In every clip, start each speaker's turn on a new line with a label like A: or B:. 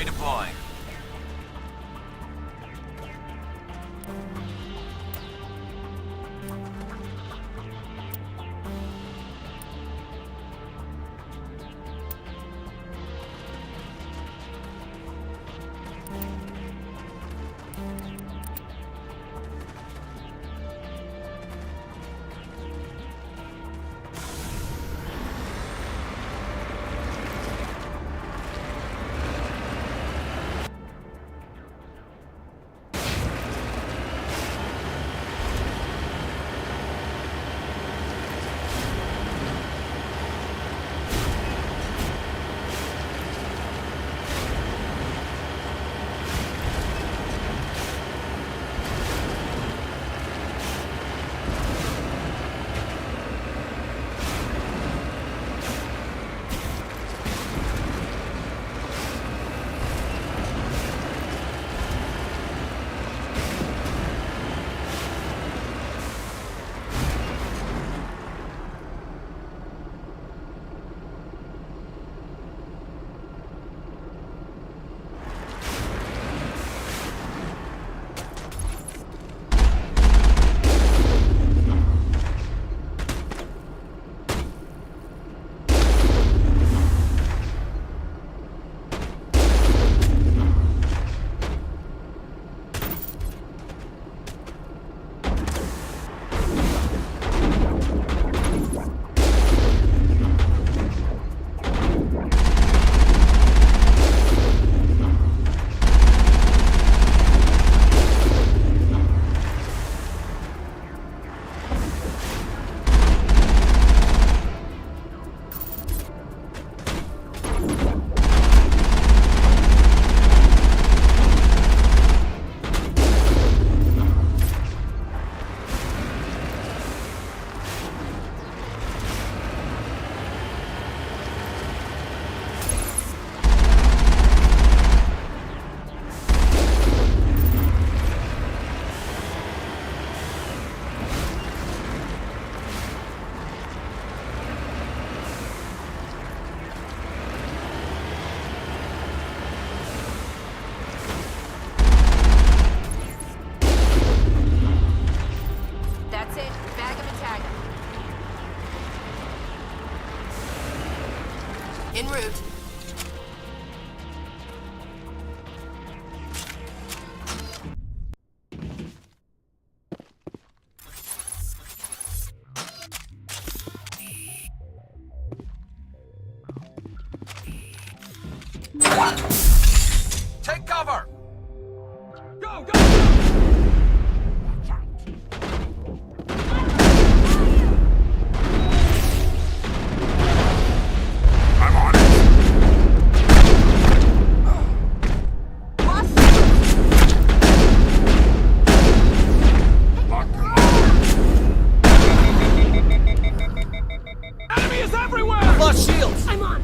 A: Redeploying.
B: En route.
A: Take cover! Go, go! I'm on it! Lock them up. Enemy is everywhere!
C: Lost shields!
B: I'm on.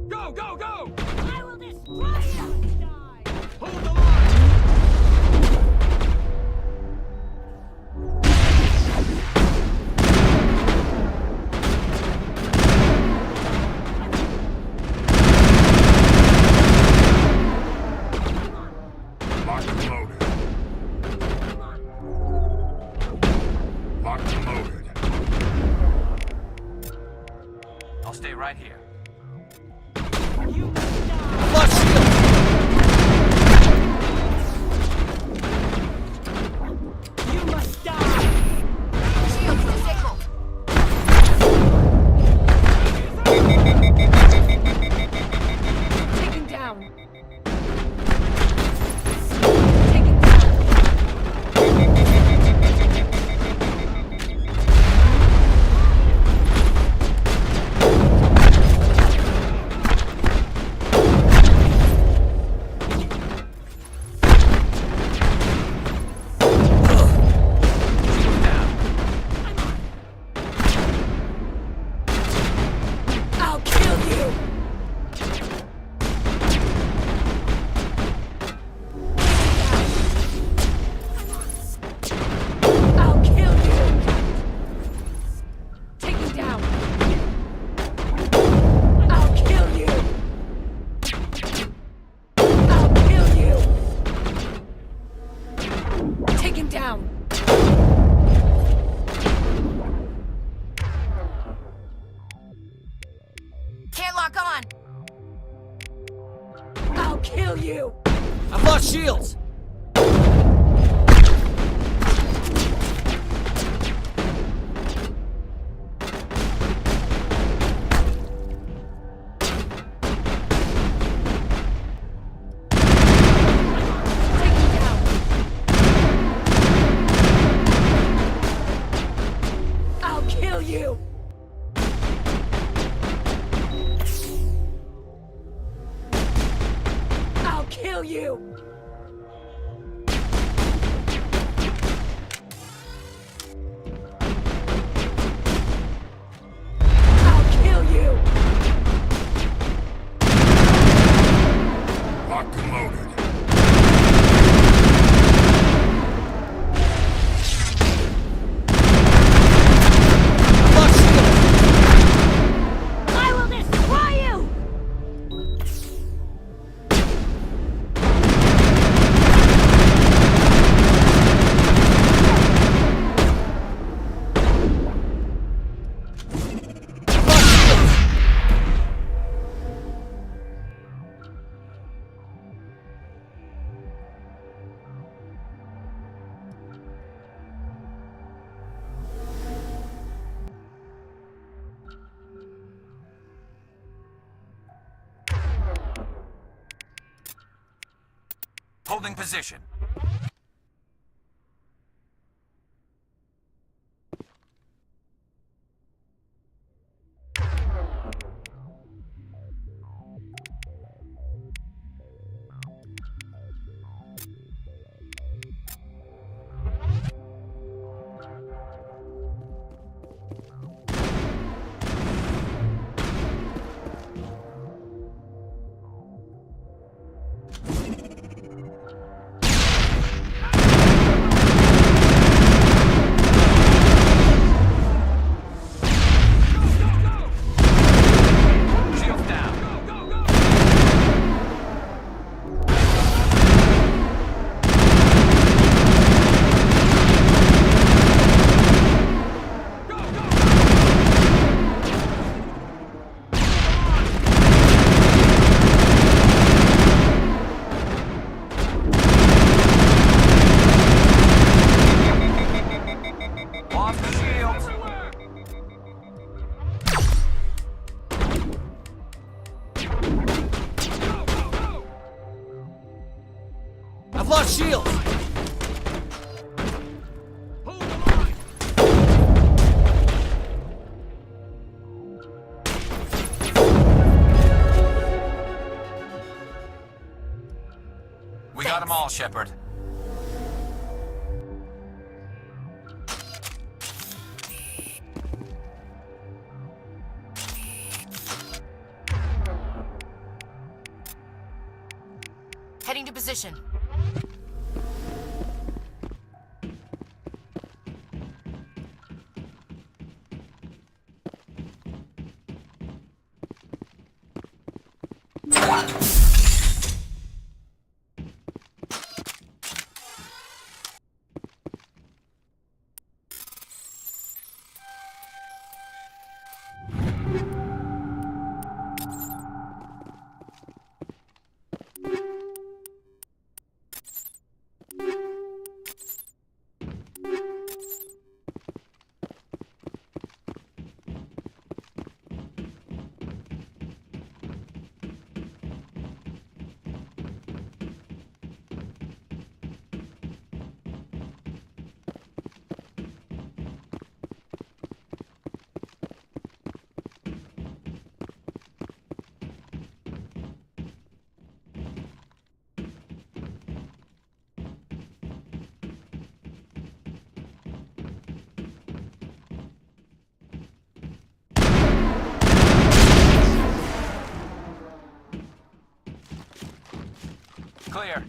A: Go, go, go!
C: I will destroy you!
A: Hold the line! Locked and loaded. Locked and loaded.
D: I'll stay right here.
C: You must die!
D: Flush shield!
C: You must die!
B: Shields disabled.
C: Taken down! Taken down! I'll kill you! I'll kill you! Taken down! I'll kill you! I'll kill you! Taken down!
B: Can't lock on.
C: I'll kill you!
D: I've lost shields!
C: Taken down! I'll kill you! I'll kill you! I'll kill you!
A: Locked and loaded.
D: Flush shield!
C: I will destroy you!
D: Holding position. Shields down. Lost the shields. I've lost shields.
A: Hold the line!
D: We got him them all, Shepard.
B: Heading to position.
D: Clear.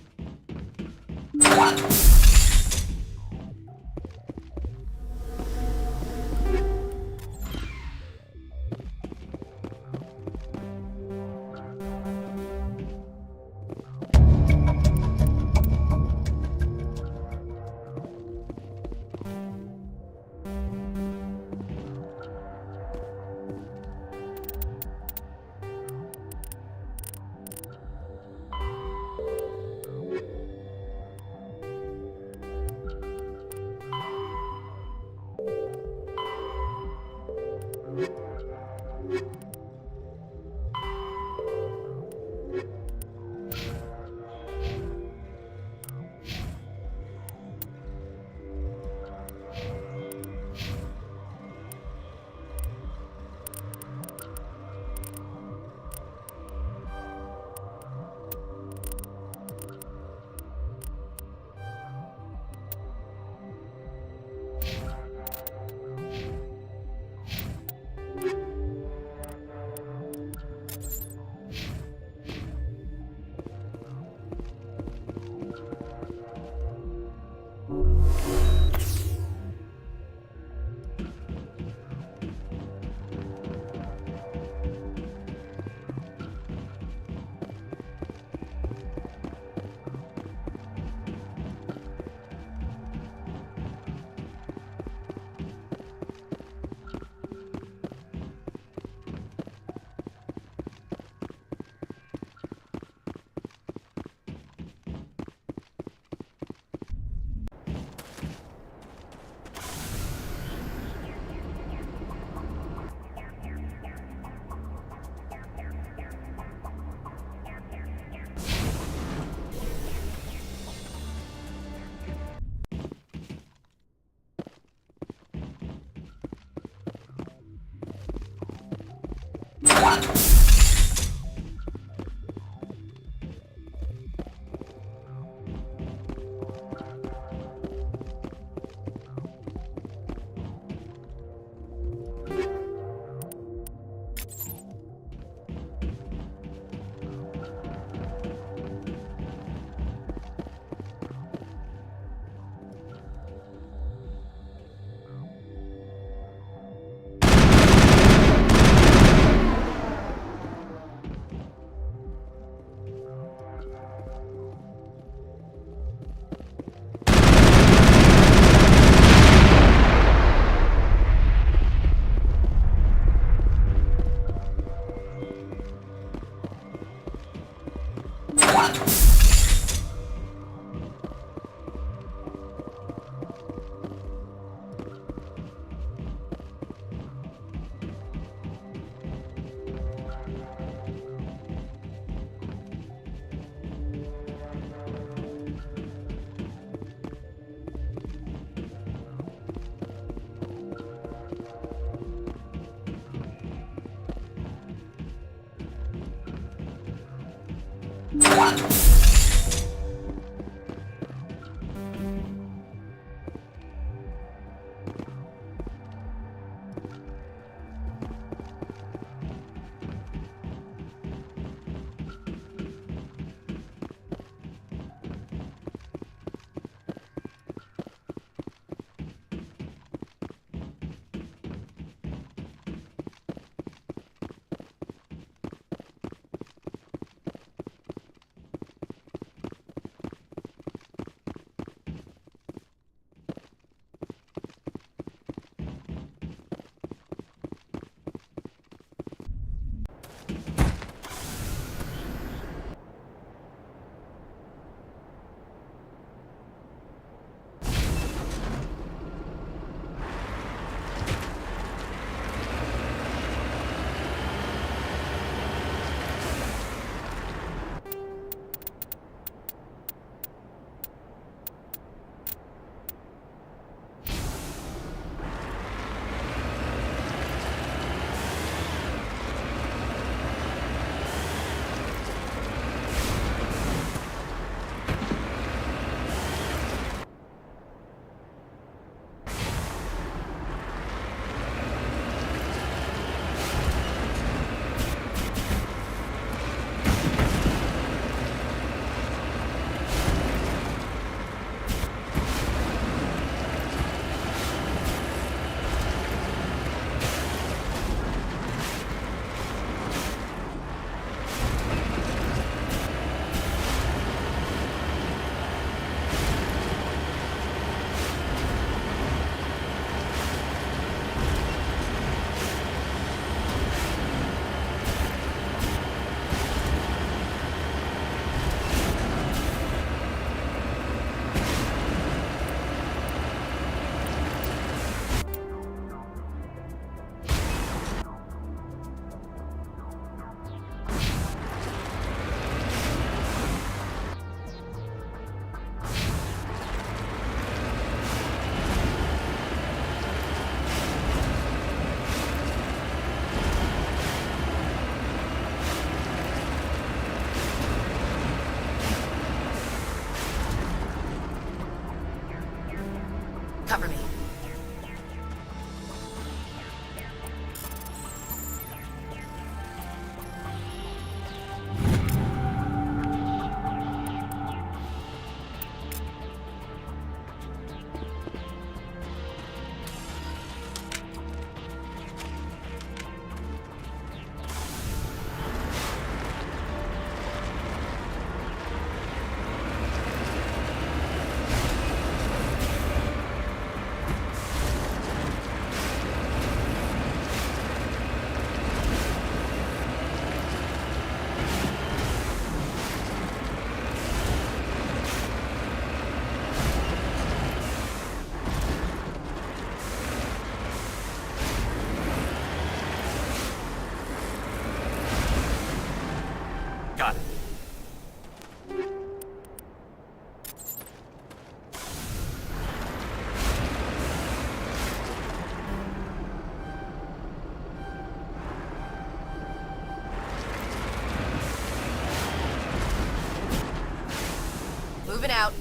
B: out.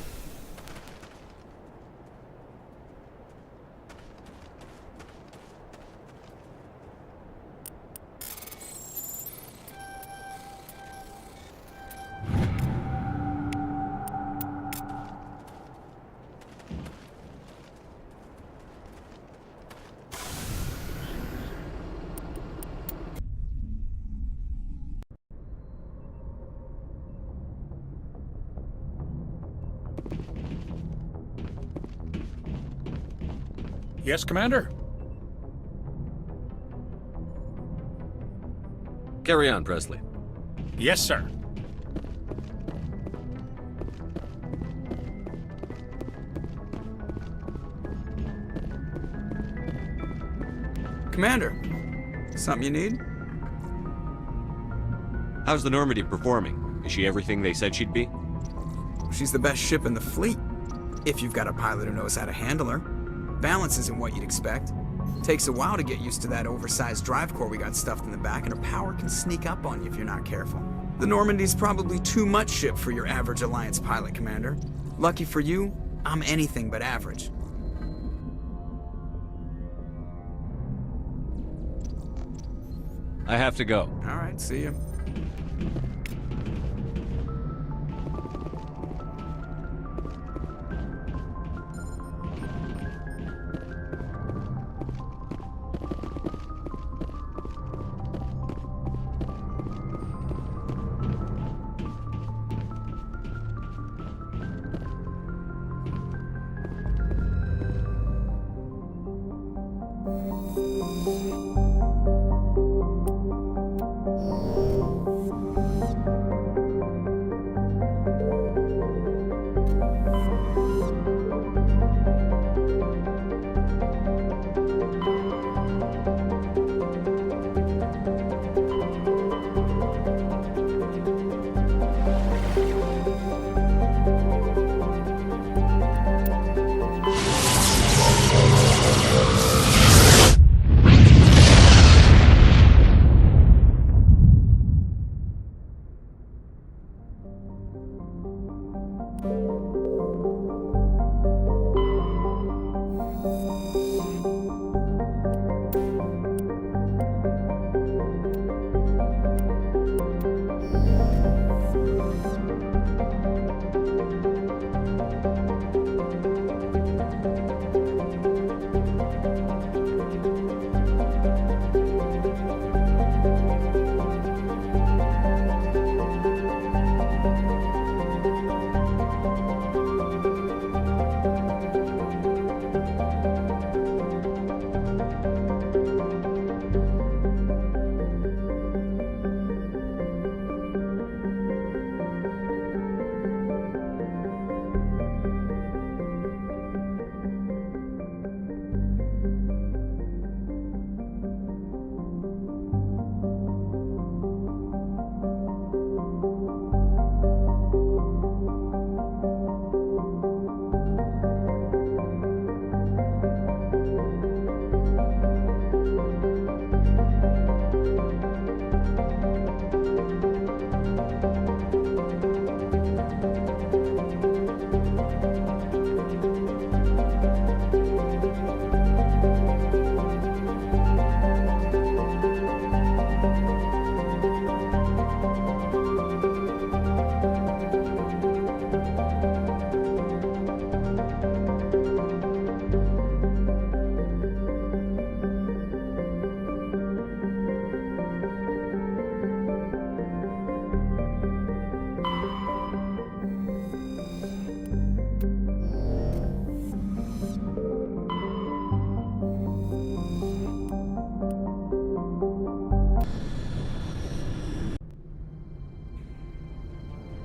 A: Yes, Commander?
E: Carry on, Presley.
A: Yes, sir.
F: Commander, something you need?
E: How's the Normandy performing? Is she everything they said she'd be?
F: She's the best ship in the fleet, if you've got a pilot who knows how to handle her. Balance isn't what you'd expect. Takes a while to get used to that oversized drive core we got stuffed in the back, and her power can sneak up on you if you're not careful. The Normandy's probably too much ship for your average Alliance pilot, Commander. Lucky for you, I'm anything but average.
E: I have to go.
F: All right, see ya.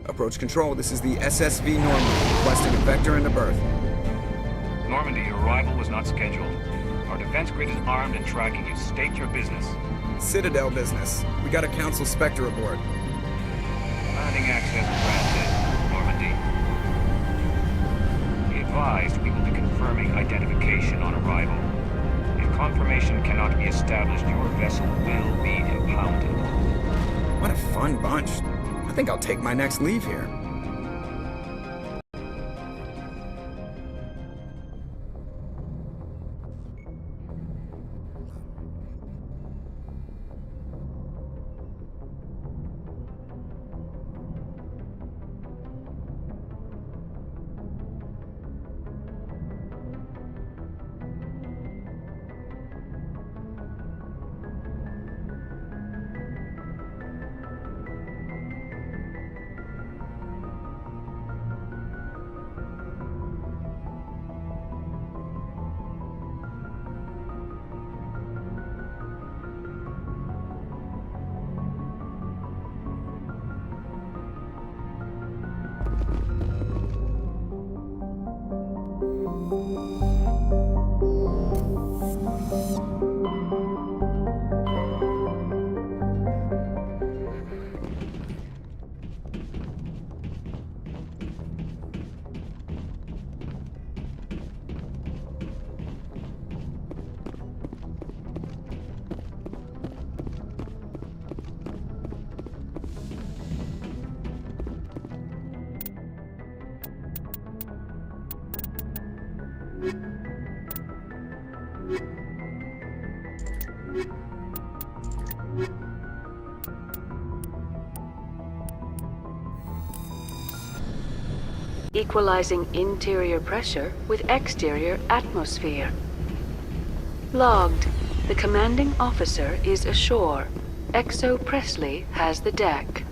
F: Approach control, this is the SSV Normandy, requesting a vector into berth.
G: Normandy, your arrival was not scheduled. Our defense grid is armed and tracking you. State your business.
F: Citadel business. We got a Council Spectre aboard.
G: Landing access granted, Normandy. Be advised, we will be confirming identification on arrival. If confirmation cannot be established, your vessel will be impounded.
F: What a fun bunch. I think I'll take my next leave here.
H: Equalizing interior pressure with exterior atmosphere. Logged. The commanding officer is ashore. Exo Presley has the deck.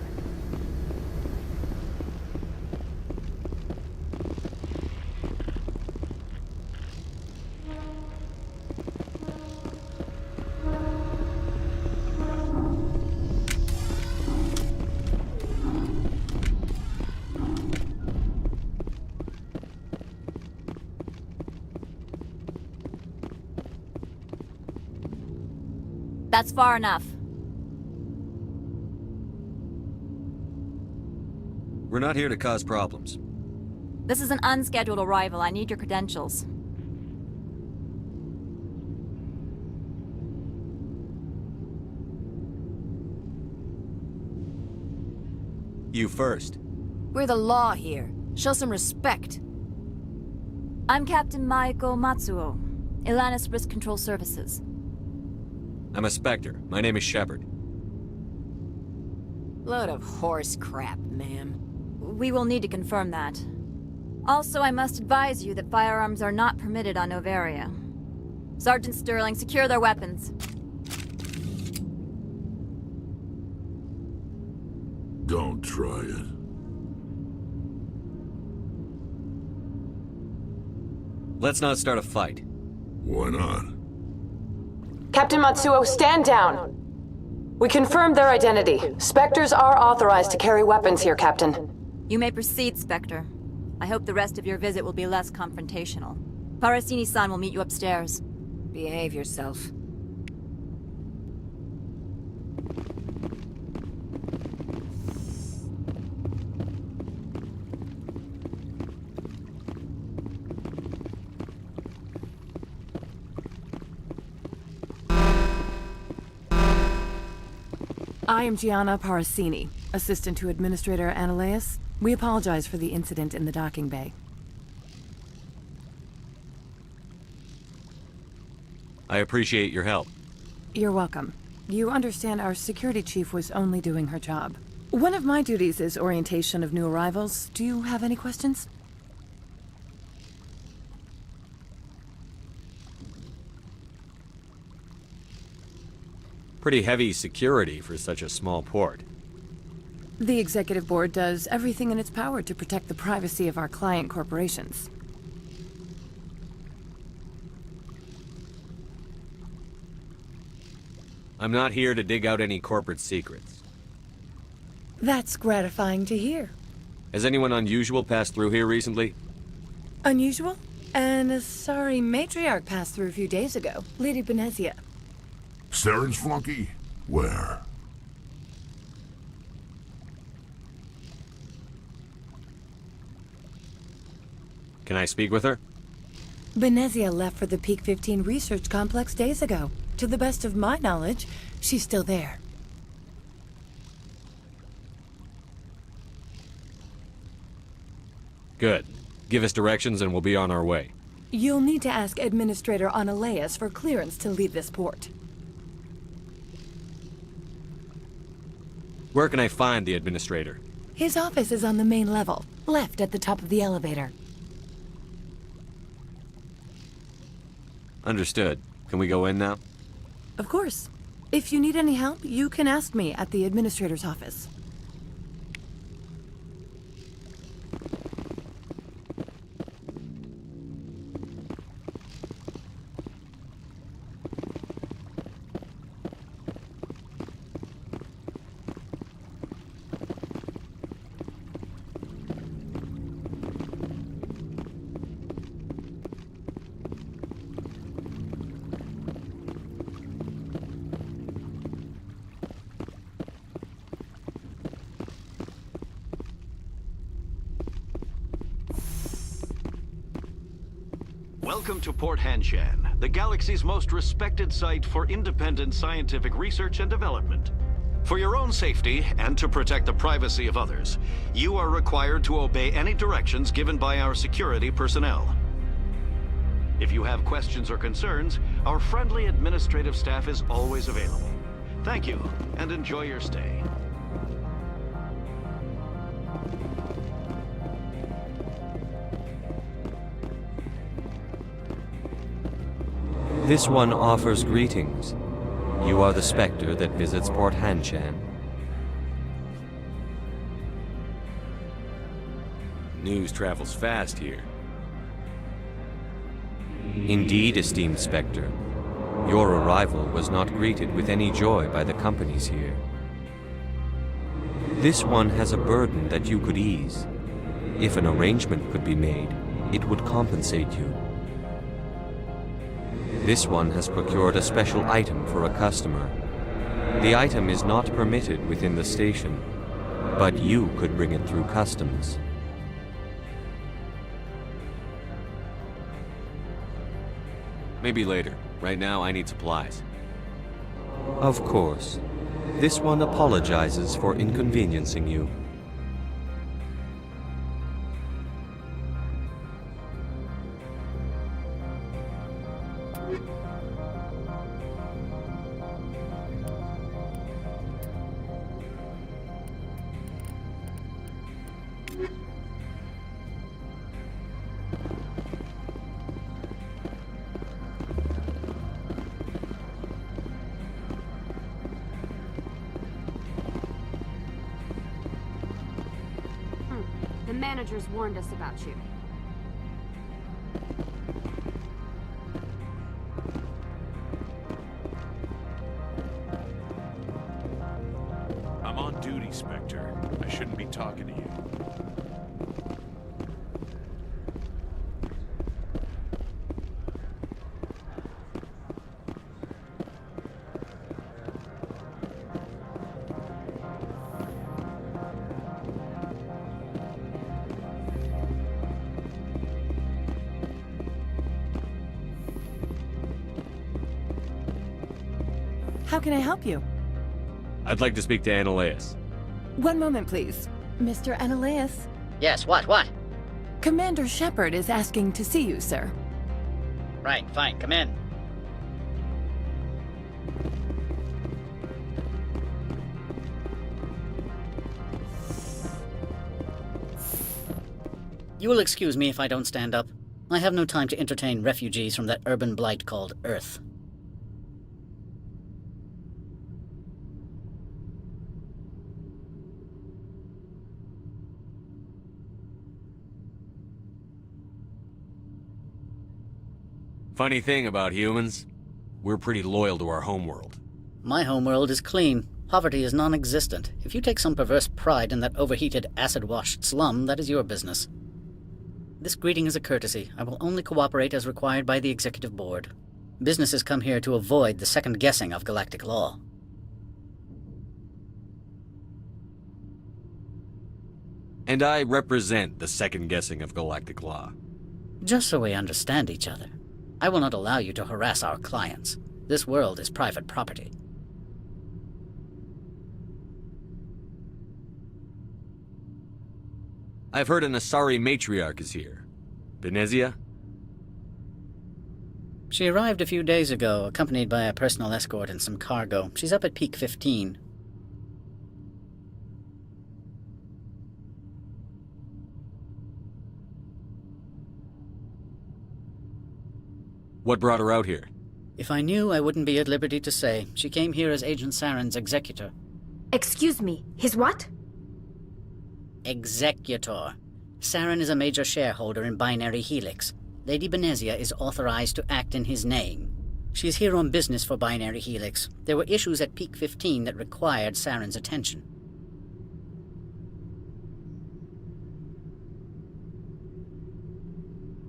I: That's far enough.
E: We're not here to cause problems.
I: This is an unscheduled arrival. I need your credentials.
E: You first.
B: We're the law here. Show some respect.
I: I'm Captain Maiko Matsuo, Ilanis Risk Control Services.
E: I'm a Spectre. My name is Shepard.
B: Load of horse crap, ma'am.
I: We will need to confirm that. Also, I must advise you that firearms are not permitted on Novaria. Sergeant Sterling, secure their weapons.
A: Don't try it.
E: Let's not start a fight.
A: Why not?
J: Captain Matsuo, stand down! We confirmed their identity. Spectres are authorized to carry weapons here, Captain.
I: You may proceed, Spectre. I hope the rest of your visit will be less confrontational. Parasini-san will meet you upstairs.
B: Behave yourself.
K: I am Gianna Parasini, assistant to Administrator Ananias. We apologize for the incident in the docking bay.
E: I appreciate your help.
K: You're welcome. You understand our security chief was only doing her job. One of my duties is orientation of new arrivals. Do you have any questions?
E: Pretty heavy security for such a small port.
K: The executive board does everything in its power to protect the privacy of our client corporations.
E: I'm not here to dig out any corporate secrets.
K: That's gratifying to hear.
E: Has anyone unusual passed through here recently?
K: Unusual? And a sorry matriarch passed through a few days ago. Lady Benezia.
A: Saren's flunky? Where?
E: Can I speak with her?
K: Benezia left for the Peak 15 research complex days ago. To the best of my knowledge, she's still there.
E: Good. Give us directions and we'll be on our way.
K: You'll need to ask Administrator Ananias for clearance to leave this port.
E: Where can I find the administrator?
K: His office is on the main level, left at the top of the elevator.
E: Understood. Can we go in now?
K: Of course. If you need any help, you can ask me at the administrator's office.
L: Welcome to Port Hanshan, the galaxy's most respected site for independent scientific research and development. For your own safety and to protect the privacy of others, you are required to obey any directions given by our security personnel. If you have questions or concerns, our friendly administrative staff is always available. Thank you, and enjoy your stay.
E: This one offers greetings. You are the Spectre that visits Port Hanshan. News travels fast here. Indeed, esteemed Spectre. Your arrival was not greeted with any joy by the companies here. This one has a burden that you could ease. If an arrangement could be made, it would compensate you. This one has procured a special item for a customer. The item is not permitted within the station, but you could bring it through customs. Maybe later. Right now, I need supplies. Of course. This one apologizes for inconveniencing you.
M: The managers warned us about you.
N: I'm on duty, Spectre. I shouldn't be talking to you.
K: How can I help you?
E: I'd like to speak to Annaleus.
K: One moment, please. Mr. Annaleus?
O: Yes, what?
K: Commander Shepard is asking to see you, sir.
O: Right, fine, come in. You will excuse me if I don't stand up. I have no time to entertain refugees from that urban blight called Earth.
E: Funny thing about humans, we're pretty loyal to our homeworld.
O: My homeworld is clean. Poverty is non-existent. If you take some perverse pride in that overheated, acid-washed slum, that is your business. This greeting is a courtesy. I will only cooperate as required by the Executive Board. Businesses come here to avoid the second guessing of galactic law.
E: And I represent the second guessing of galactic law.
O: Just so we understand each other. I will not allow you to harass our clients. This world is private property.
E: I've heard an Asari matriarch is here. Benezia?
O: She arrived a few days ago, accompanied by a personal escort and some cargo. She's up at Peak 15.
E: What brought her out here?
O: If I knew, I wouldn't be at liberty to say. She came here as Agent Saren's executor.
M: Excuse me, his what?
O: Executor. Saren is a major shareholder in Binary Helix. Lady Benezia is authorized to act in his name. She's here on business for Binary Helix. There were issues at Peak 15 that required Saren's attention.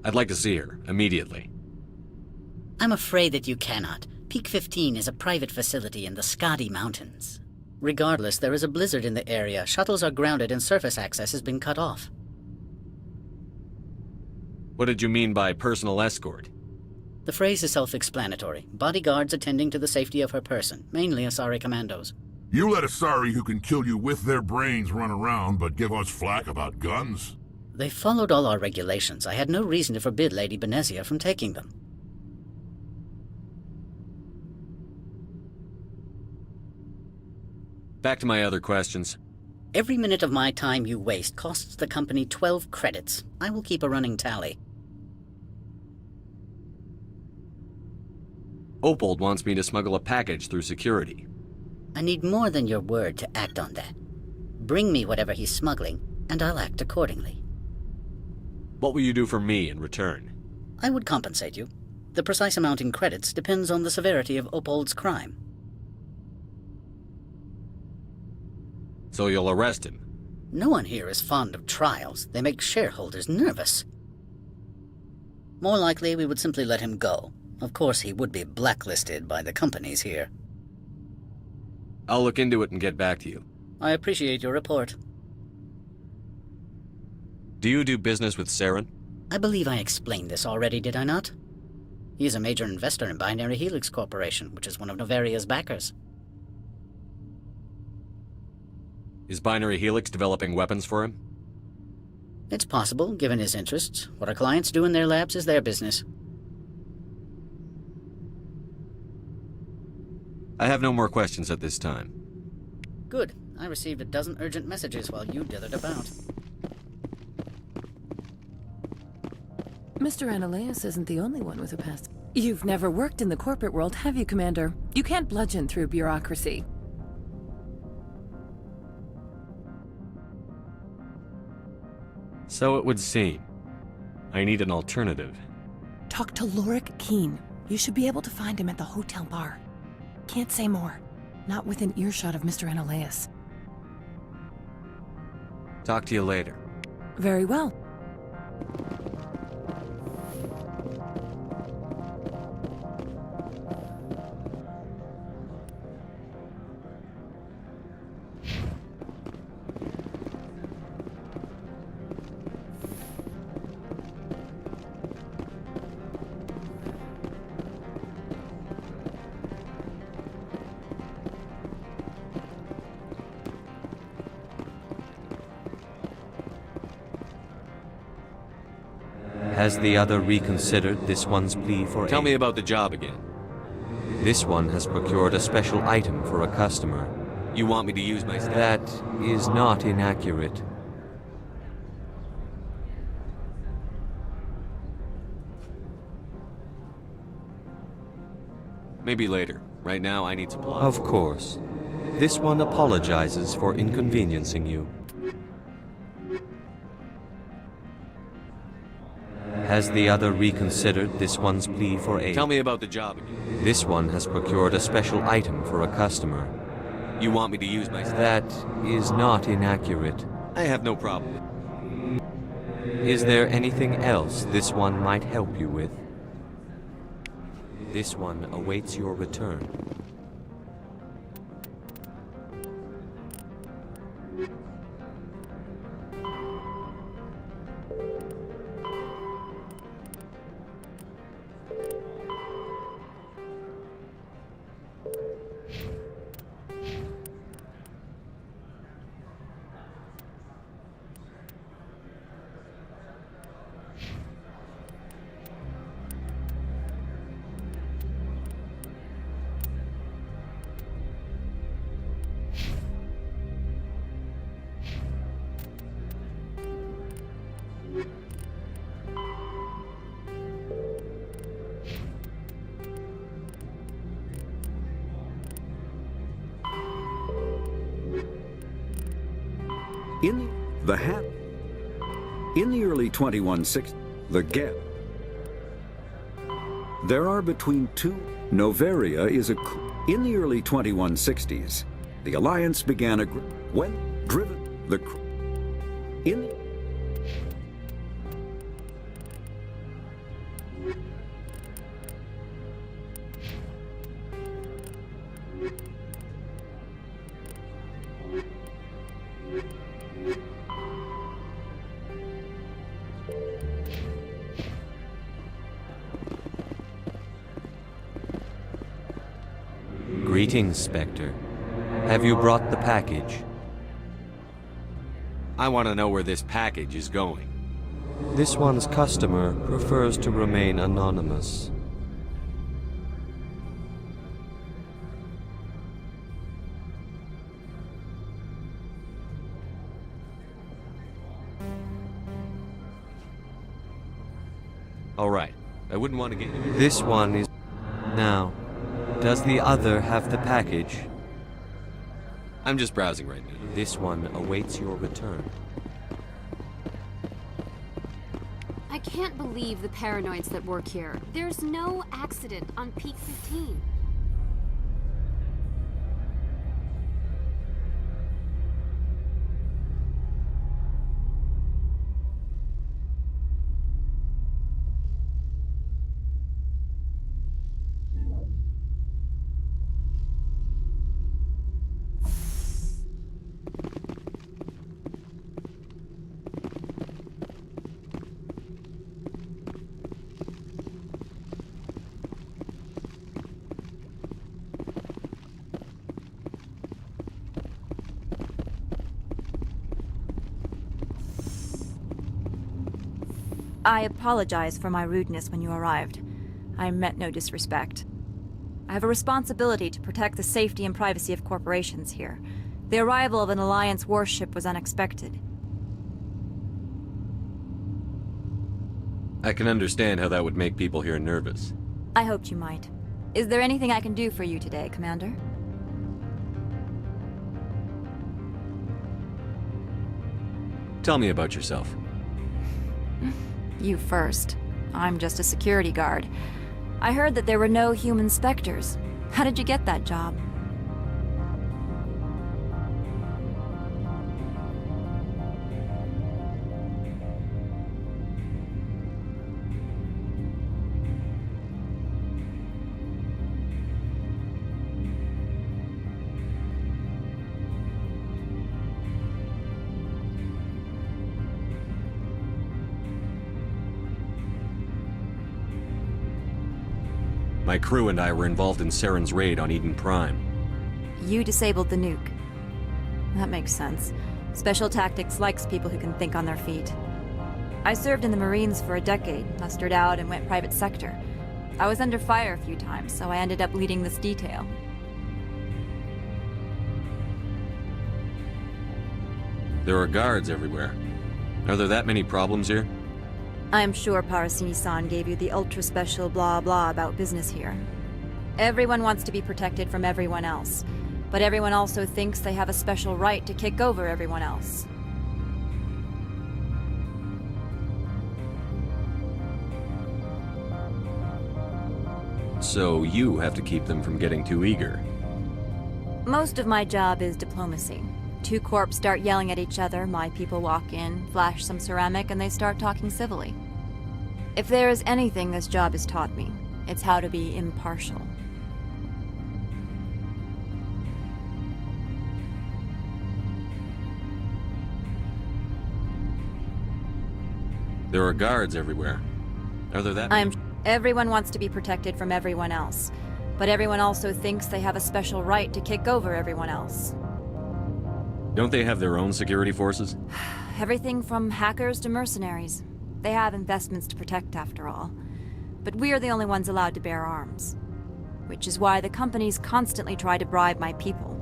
E: I'd like to see her, immediately.
O: I'm afraid that you cannot. Peak 15 is a private facility in the Skadi Mountains. Regardless, there is a blizzard in the area. Shuttles are grounded and surface access has been cut off.
E: What did you mean by personal escort?
O: The phrase is self-explanatory. Bodyguards attending to the safety of her person, mainly Asari commandos.
A: You let Asari who can kill you with their brains run around, but give us flack about guns?
O: They followed all our regulations. I had no reason to forbid Lady Benezia from taking them.
E: Back to my other questions.
O: Every minute of my time you waste costs the company 12 credits. I will keep a running tally.
E: Opold wants me to smuggle a package through security.
O: I need more than your word to act on that. Bring me whatever he's smuggling, and I'll act accordingly.
E: What will you do for me in return?
O: I would compensate you. The precise amount in credits depends on the severity of Opold's crime.
E: So you'll arrest him?
O: No one here is fond of trials. They make shareholders nervous. More likely, we would simply let him go. Of course, he would be blacklisted by the companies here.
E: I'll look into it and get back to you.
O: I appreciate your report.
E: Do you do business with Saren?
O: I believe I explained this already, did I not? He is a major investor in Binary Helix Corporation, which is one of Novaria's backers.
E: Is Binary Helix developing weapons for him?
O: It's possible, given his interests. What our clients do in their labs is their business.
E: I have no more questions at this time.
O: Good. I received a dozen urgent messages while you dithered about.
K: Mr. Ananias isn't the only one with a past. You've never worked in the corporate world, have you, Commander? You can't bludgeon through bureaucracy.
E: So it would seem. I need an alternative.
K: Talk to Lorik Keen. You should be able to find him at the hotel bar. Can't say more. Not within earshot of Mr. Ananias.
E: Talk to you later.
K: Very well.
E: Has the other reconsidered this one's plea for aid? Tell me about the job again. This one has procured a special item for a customer. You want me to use my staff? That is not inaccurate. Maybe later. Right now, I need supplies. Of course. This one apologizes for inconveniencing you. Has the other reconsidered this one's plea for aid? Tell me about the job again. This one has procured a special item for a customer. You want me to use my staff? That is not inaccurate. I have no problem. Is there anything else this one might help you with? This one awaits your return.
P: In the early 2160s, the Gap. There are between two. Novaria is a. In the early 2160s, the Alliance began a. When driven the. In.
E: Greetings, Spectre. Have you brought the package? I want to know where this package is going. This one's customer prefers to remain anonymous. All right. I wouldn't want to get... This one is... Now, does the other have the package? I'm just browsing right now. This one awaits your return.
M: I can't believe the paranoids that work here. There's no accident on Peak 15.
I: I apologize for my rudeness when you arrived. I meant no disrespect. I have a responsibility to protect the safety and privacy of corporations here. The arrival of an Alliance warship was unexpected.
E: I can understand how that would make people here nervous.
I: I hoped you might. Is there anything I can do for you today, Commander?
E: Tell me about yourself.
I: You first. I'm just a security guard. I heard that there were no human specters. How did you get that job?
E: My crew and I were involved in Saren's raid on Eden Prime.
I: You disabled the nuke. That makes sense. Special Tactics likes people who can think on their feet. I served in the Marines for a decade, mustered out and went private sector. I was under fire a few times, so I ended up leading this detail.
E: There are guards everywhere. Are there that many problems here?
I: I am sure Parasini-san gave you the ultra-special blah-blah about business here. Everyone wants to be protected from everyone else, but everyone also thinks they have a special right to kick over everyone else.
E: So you have to keep them from getting too eager.
I: Most of my job is diplomacy. Two corps start yelling at each other, my people walk in, flash some ceramic, and they start talking civilly. If there is anything this job has taught me, it's how to be impartial.
E: There are guards everywhere. Are there that many?
I: Everyone wants to be protected from everyone else, but everyone also thinks they have a special right to kick over everyone else.
E: Don't they have their own security forces?
I: Everything from hackers to mercenaries. They have investments to protect, after all. But we are the only ones allowed to bear arms. Which is why the companies constantly try to bribe my people.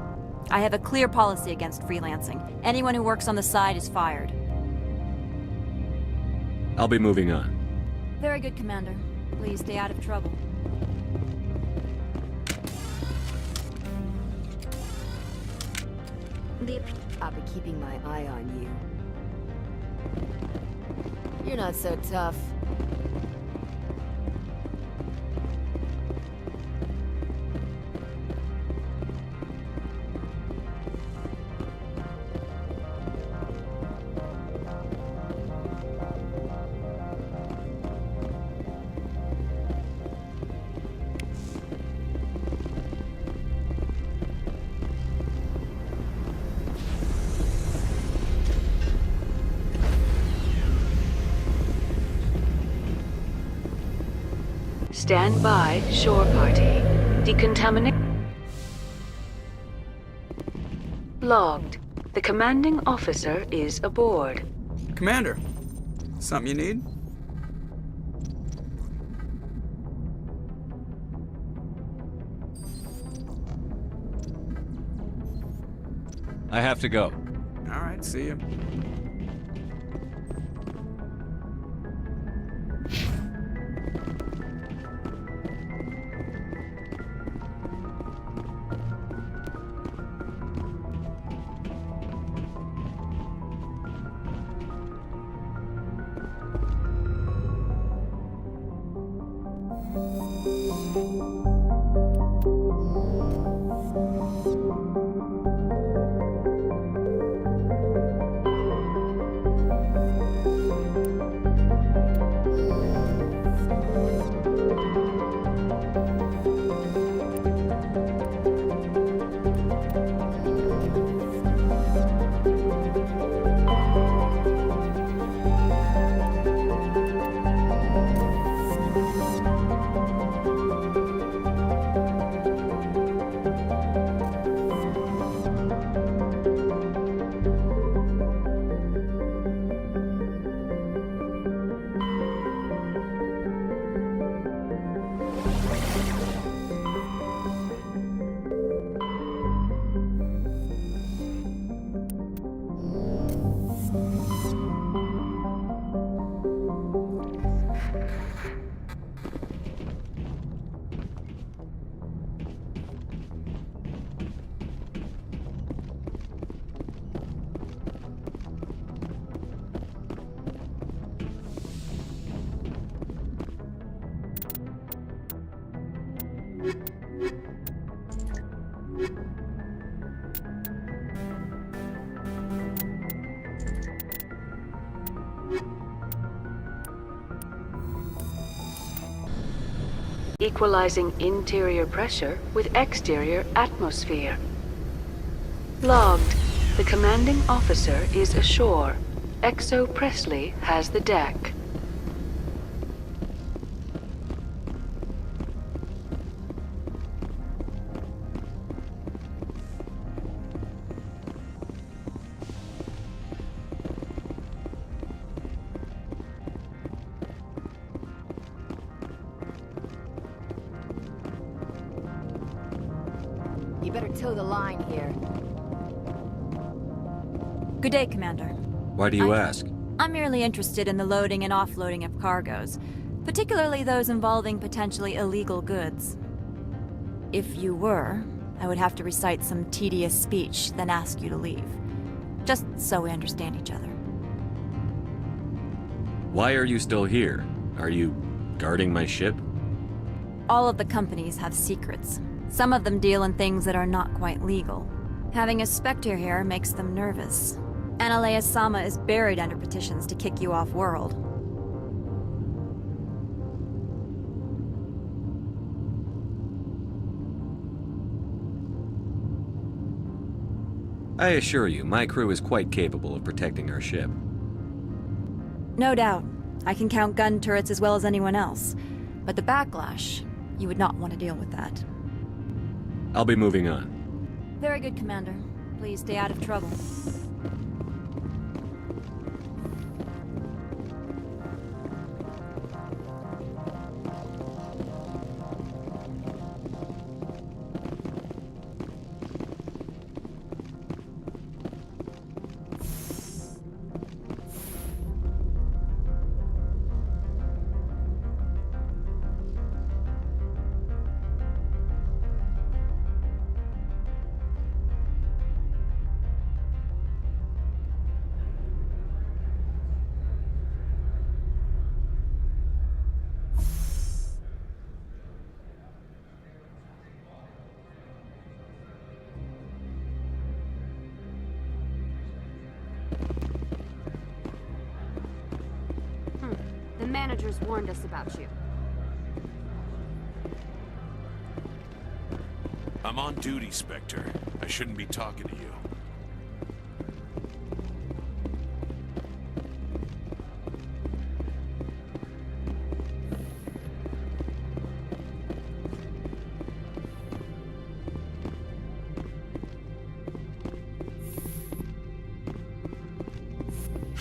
I: I have a clear policy against freelancing. Anyone who works on the side is fired.
E: I'll be moving on.
I: Very good, Commander. Please stay out of trouble.
B: I'll be keeping my eye on you. You're not so tough.
H: Stand by, shore party. Decontaminate. Logged. The commanding officer is aboard.
F: Commander, something you need?
E: I have to go.
F: All right, see you.
H: Equalizing interior pressure with exterior atmosphere. Logged. The commanding officer is ashore. Exo Presley has the deck.
B: You better toe the line here.
I: Good day, Commander.
E: Why do you ask?
I: I'm merely interested in the loading and offloading of cargoes, particularly those involving potentially illegal goods. If you were, I would have to recite some tedious speech, then ask you to leave. Just so we understand each other.
E: Why are you still here? Are you guarding my ship?
I: All of the companies have secrets. Some of them deal in things that are not quite legal. Having a Spectre here makes them nervous. Analea Sama is buried under petitions to kick you off-world.
E: I assure you, my crew is quite capable of protecting our ship.
I: No doubt. I can count gun turrets as well as anyone else. But the backlash, you would not want to deal with that.
E: I'll be moving on.
I: Very good, Commander. Please stay out of trouble.
M: The managers warned us about you.
N: I'm on duty, Spectre. I shouldn't be talking to you.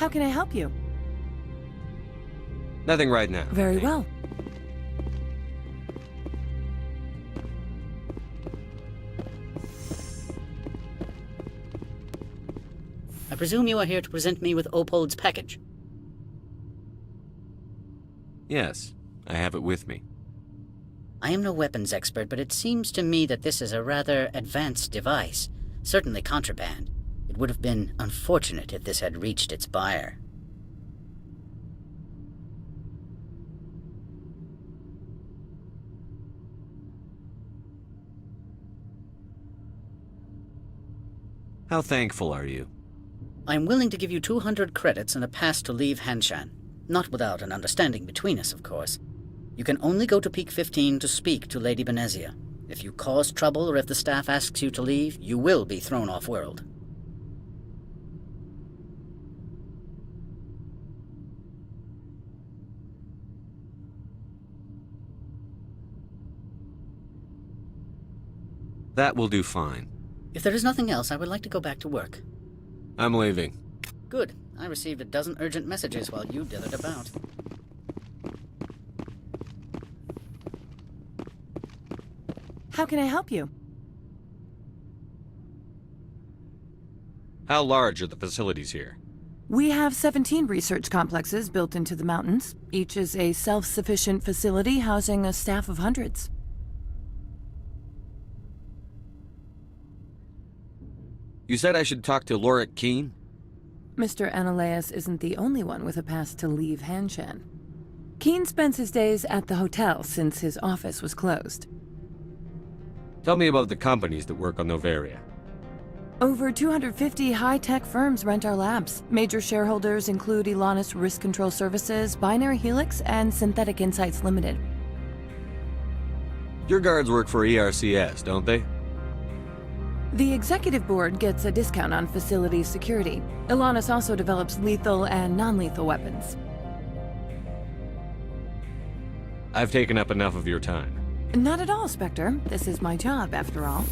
K: How can I help you?
E: Nothing right now.
K: Very well.
O: I presume you are here to present me with Opold's package.
E: Yes, I have it with me.
O: I am no weapons expert, but it seems to me that this is a rather advanced device. Certainly contraband. It would have been unfortunate if this had reached its buyer.
E: How thankful are you?
O: I am willing to give you 200 credits and a pass to leave Hanshan. Not without an understanding between us, of course. You can only go to Peak 15 to speak to Lady Benezia. If you cause trouble or if the staff asks you to leave, you will be thrown off-world.
E: That will do fine.
O: If there is nothing else, I would like to go back to work.
E: I'm leaving.
O: Good. I received a dozen urgent messages while you dithered about.
K: How can I help you?
E: How large are the facilities here?
K: We have 17 research complexes built into the mountains. Each is a self-sufficient facility housing a staff of hundreds.
E: You said I should talk to Lorik Keene?
K: Mr. Ananias isn't the only one with a pass to leave Hanshan. Keene spends his days at the hotel since his office was closed.
E: Tell me about the companies that work on Noveria.
K: Over 250 high-tech firms rent our labs. Major shareholders include Elanis Risk Control Services, Binary Helix, and Synthetic Insights Limited.
E: Your guards work for ERCS, don't they?
K: The executive board gets a discount on facility security. Elanis also develops lethal and non-lethal weapons.
E: I've taken up enough of your time.
K: Not at all, Spectre. This is my job, after all.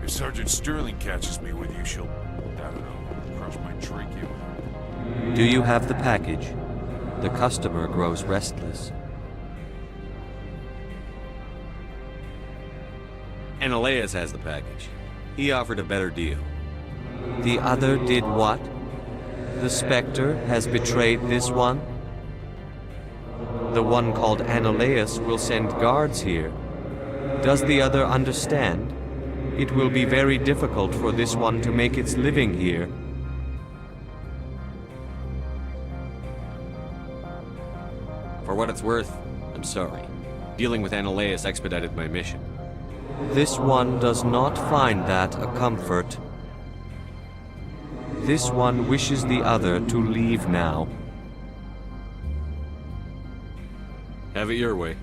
N: If Sergeant Sterling catches me with you, she'll, I don't know, crush my trachea.
E: Do you have the package? The customer grows restless. Ananias has the package. He offered a better deal. The other did what? The Spectre has betrayed this one? The one called Ananias will send guards here. Does the other understand? It will be very difficult for this one to make its living here. For what it's worth, I'm sorry. Dealing with Ananias expedited my mission. This one does not find that a comfort. This one wishes the other to leave now. Have it your way.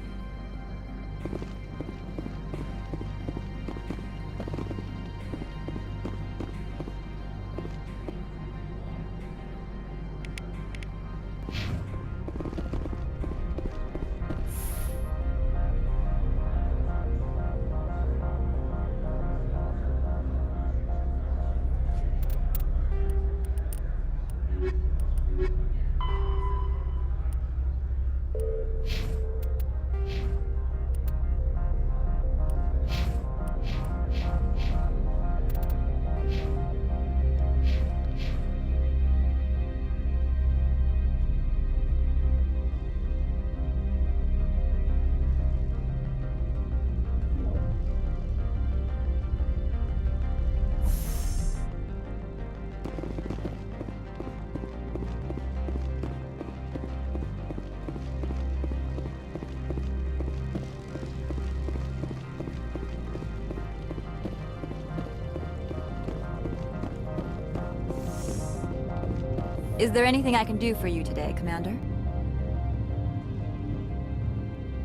I: Is there anything I can do for you today, Commander?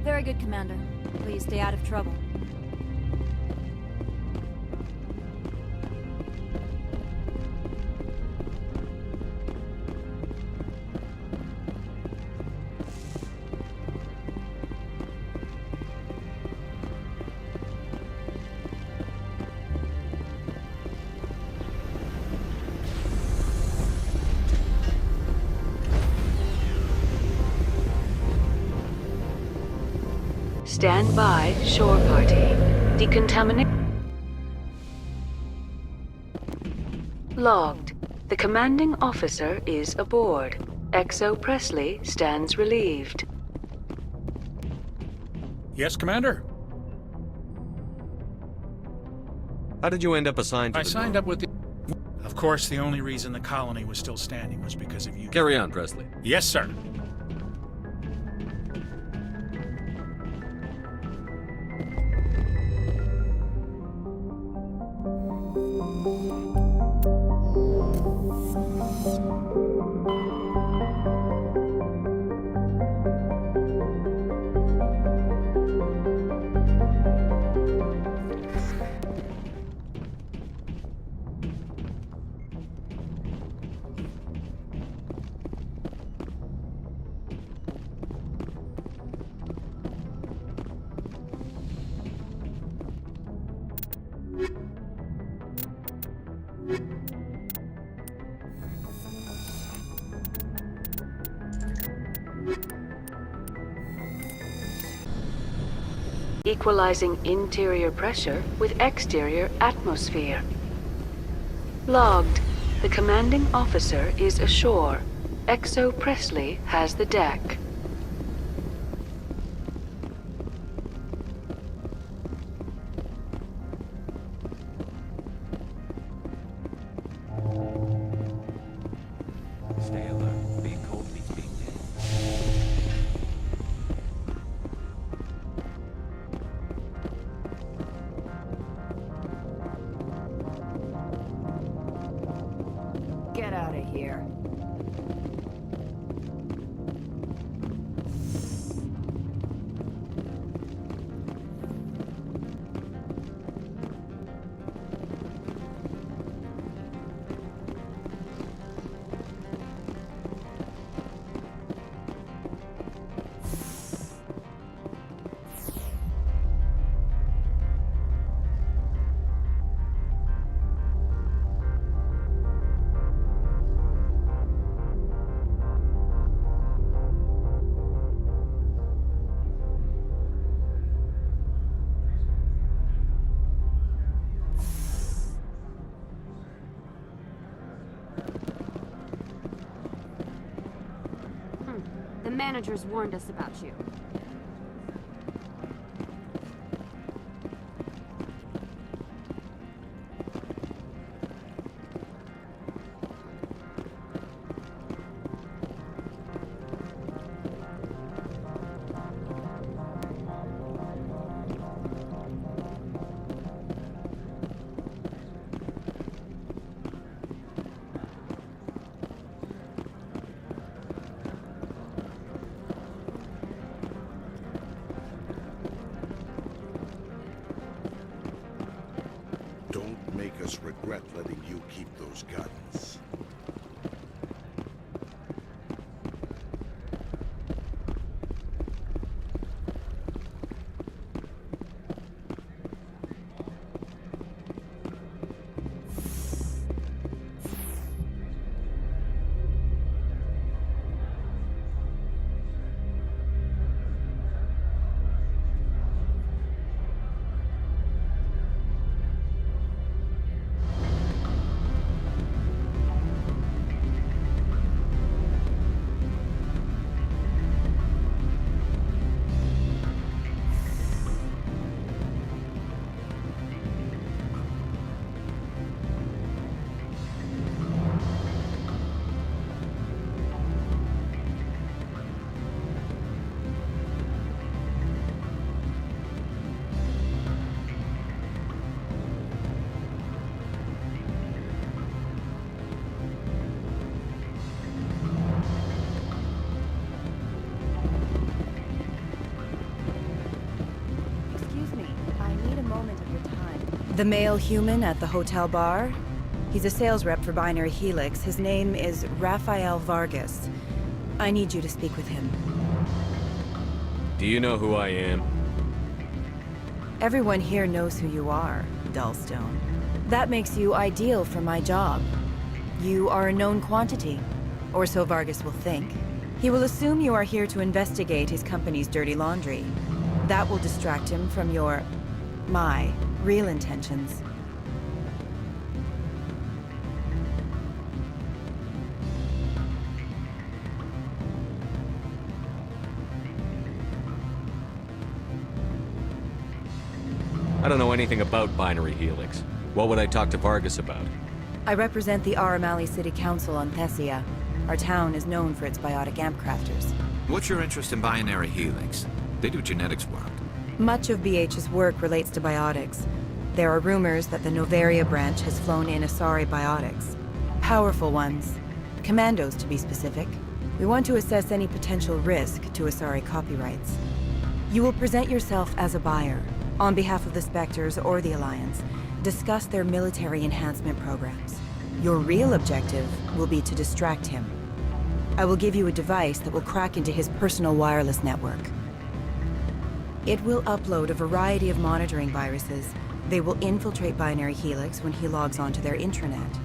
I: Very good, Commander. Please stay out of trouble.
H: Stand by, shore party. Decontaminate. Logged. The commanding officer is aboard. XO Presley stands relieved.
Q: Yes, Commander?
E: How did you end up assigned to
Q: I signed up with the... Of course, the only reason the colony was still standing was because of you.
E: Carry on, Presley.
Q: Yes, sir.
H: Equalizing interior pressure with exterior atmosphere. Logged. The commanding officer is ashore. XO Presley has the deck.
E: Stay alert. Be cold, be speak.
B: Get out of here.
M: The managers warned us about you.
R: Don't make us regret letting you keep those guns.
S: The male human at the hotel bar? He's a sales rep for Binary Helix. His name is Rafael Vargas. I need you to speak with him.
E: Do you know who I am?
S: Everyone here knows who you are, Dullstone. That makes you ideal for my job. You are a known quantity, or so Vargas will think. He will assume you are here to investigate his company's dirty laundry. That will distract him from my real intentions.
E: I don't know anything about Binary Helix. What would I talk to Vargas about?
S: I represent the Aramali City Council on Thessia. Our town is known for its biotic amp crafters.
T: What's your interest in Binary Helix? They do genetics work.
S: Much of BH's work relates to biotics. There are rumors that the Noveria branch has flown in Asari biotics. Powerful ones. Commandos, to be specific. We want to assess any potential risk to Asari copyrights. You will present yourself as a buyer, on behalf of the Spectres or the Alliance. Discuss their military enhancement programs. Your real objective will be to distract him. I will give you a device that will crack into his personal wireless network. It will upload a variety of monitoring viruses. They will infiltrate Binary Helix when he logs onto their intranet.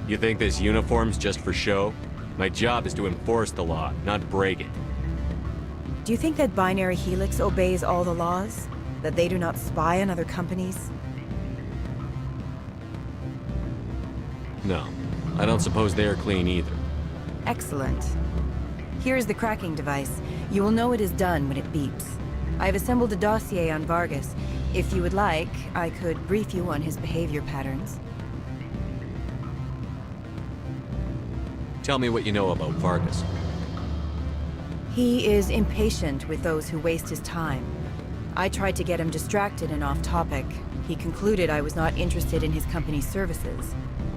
E: You think this uniform's just for show? My job is to enforce the law, not break it.
S: Do you think that Binary Helix obeys all the laws? That they do not spy on other companies?
E: No, I don't suppose they're clean either.
S: Excellent. Here is the cracking device. You will know it is done when it beeps. I have assembled a dossier on Vargas. If you would like, I could brief you on his behavior patterns.
E: Tell me what you know about Vargas.
S: He is impatient with those who waste his time. I tried to get him distracted and off topic. He concluded I was not interested in his company's services.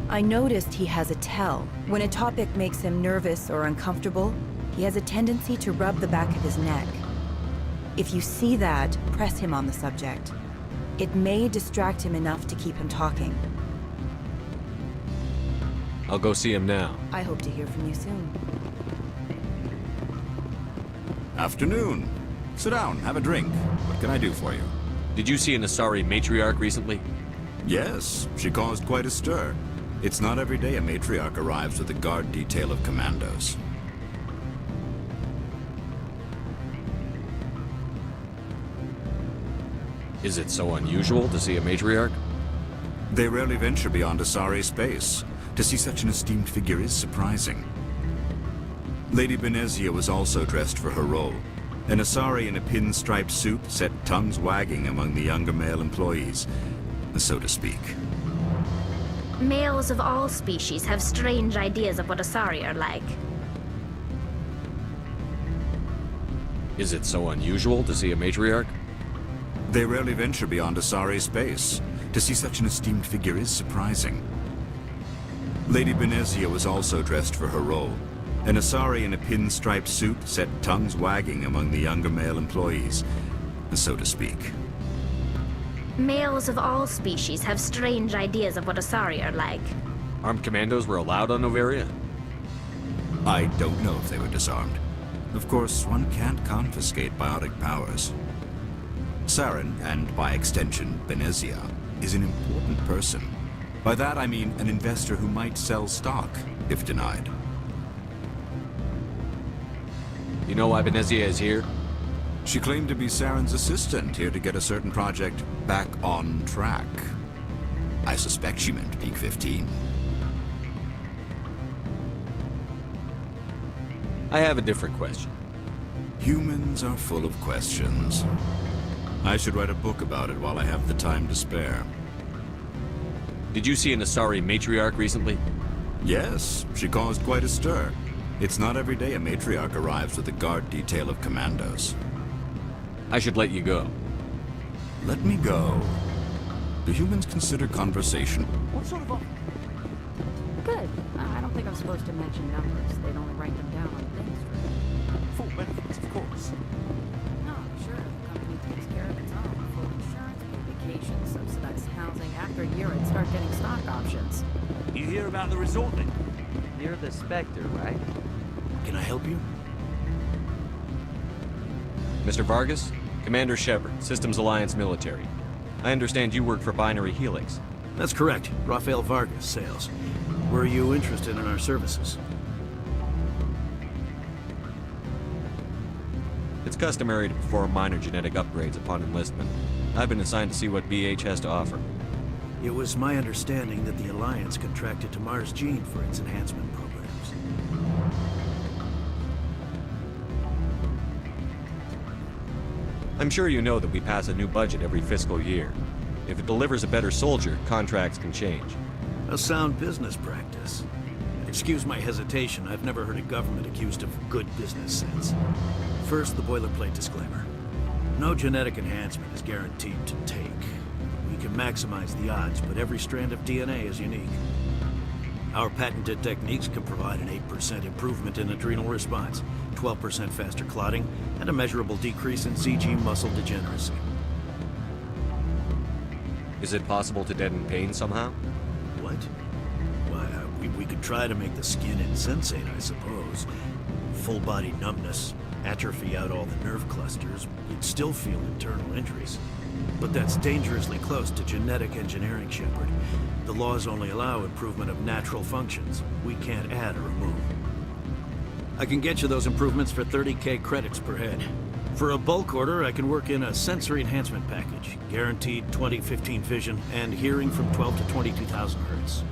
S: I noticed he has a tell. When a topic makes him nervous or uncomfortable, he has a tendency to rub the back of his neck. If you see that, press him on the subject. It may distract him enough to keep him talking.
E: I'll go see him now.
S: I hope to hear from you soon.
U: Afternoon. Sit down, have a drink. What can I do for you?
E: Did you see an Asari matriarch recently?
U: Yes, she caused quite a stir. It's not every day a matriarch arrives with a guard detail of commandos.
E: Is it so unusual to see a matriarch?
U: They rarely venture beyond Asari space. To see such an esteemed figure is surprising. Lady Benezia was also dressed for her role. An Asari in a pinstriped suit set tongues wagging among the younger male employees, so to speak.
V: Males of all species have strange ideas of what Asari are like.
E: Is it so unusual to see a matriarch?
U: They rarely venture beyond Asari space. To see such an esteemed figure is surprising. Lady Benezia was also dressed for her role. An Asari in a pinstriped suit set tongues wagging among the younger male employees, so to speak.
V: Males of all species have strange ideas of what Asari are like.
E: Armed commandos were allowed on Noveria?
U: I don't know if they were disarmed. Of course, one can't confiscate biotic powers. Saren, and by extension, Benezia, is an important person. By that I mean an investor who might sell stock, if denied.
E: You know why Benezia is here?
U: She claimed to be Saren's assistant, here to get a certain project back on track. I suspect she meant Peak 15.
E: I have a different question.
U: Humans are full of questions. I should write a book about it while I have the time to spare.
E: Did you see an Asari matriarch recently?
U: Yes, she caused quite a stir. It's not every day a matriarch arrives with a guard detail of commandos.
E: I should let you go.
U: Let me go. Do humans consider conversation?
W: What sort of Good. I don't think I'm supposed to mention numbers. They'd only write them down on things.
N: Full benefits, of course.
W: No, sure. The company takes care of its own. Full insurance, paid vacations, subsidized housing. After a year, I'd start getting stock options.
N: You hear about the resort then?
E: You're the Spectre, right?
N: Can I help you?
E: Mr. Vargas? Commander Shepard, Systems Alliance Military. I understand you work for Binary Helix.
X: That's correct. Rafael Vargas, sales. Were you interested in our services?
E: It's customary to perform minor genetic upgrades upon enlistment. I've been assigned to see what BH has to offer.
C: It was my understanding that the Alliance contracted to Mars Gene for its enhancement programs.
E: I'm sure you know that we pass a new budget every fiscal year. If it delivers a better soldier, contracts can change.
C: A sound business practice. Excuse my hesitation, I've never heard a government accused of good business sense. First, the boilerplate disclaimer. No genetic enhancement is guaranteed to take. We can maximize the odds, but every strand of DNA is unique. Our patented techniques can provide an 8% improvement in adrenal response, 12% faster clotting, and a measurable decrease in CG muscle degeneracy.
E: Is it possible to deaden pain somehow?
C: What? Why, we could try to make the skin insensate, I suppose. Full body numbness, atrophy out all the nerve clusters, you'd still feel internal injuries. But that's dangerously close to genetic engineering, Shepard. The laws only allow improvement of natural functions. We can't add or remove. I can get you those improvements for 30K credits per head. For a bulk order, I can work in a sensory enhancement package. Guaranteed 20/15 vision and hearing from 12 to 22,000 hertz.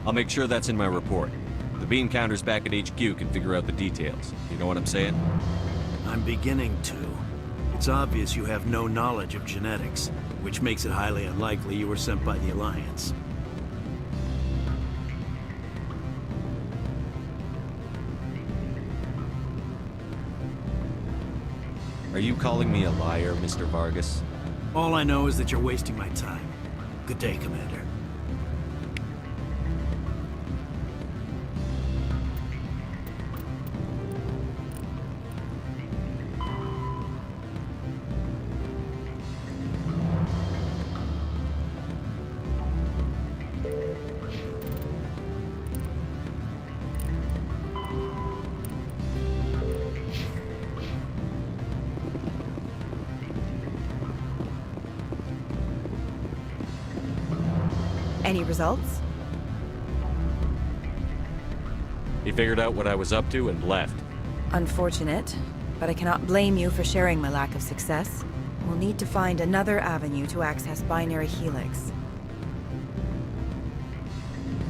E: I'll make sure that's in my report. The bean counters back at HQ can figure out the details. You know what I'm saying?
C: I'm beginning to. It's obvious you have no knowledge of genetics, which makes it highly unlikely you were sent by the Alliance.
E: Are you calling me a liar, Mr. Vargas?
C: All I know is that you're wasting my time. Good day, Commander.
S: Any results?
E: He figured out what I was up to and left.
S: Unfortunate, but I cannot blame you for sharing my lack of success. We'll need to find another avenue to access Binary Helix.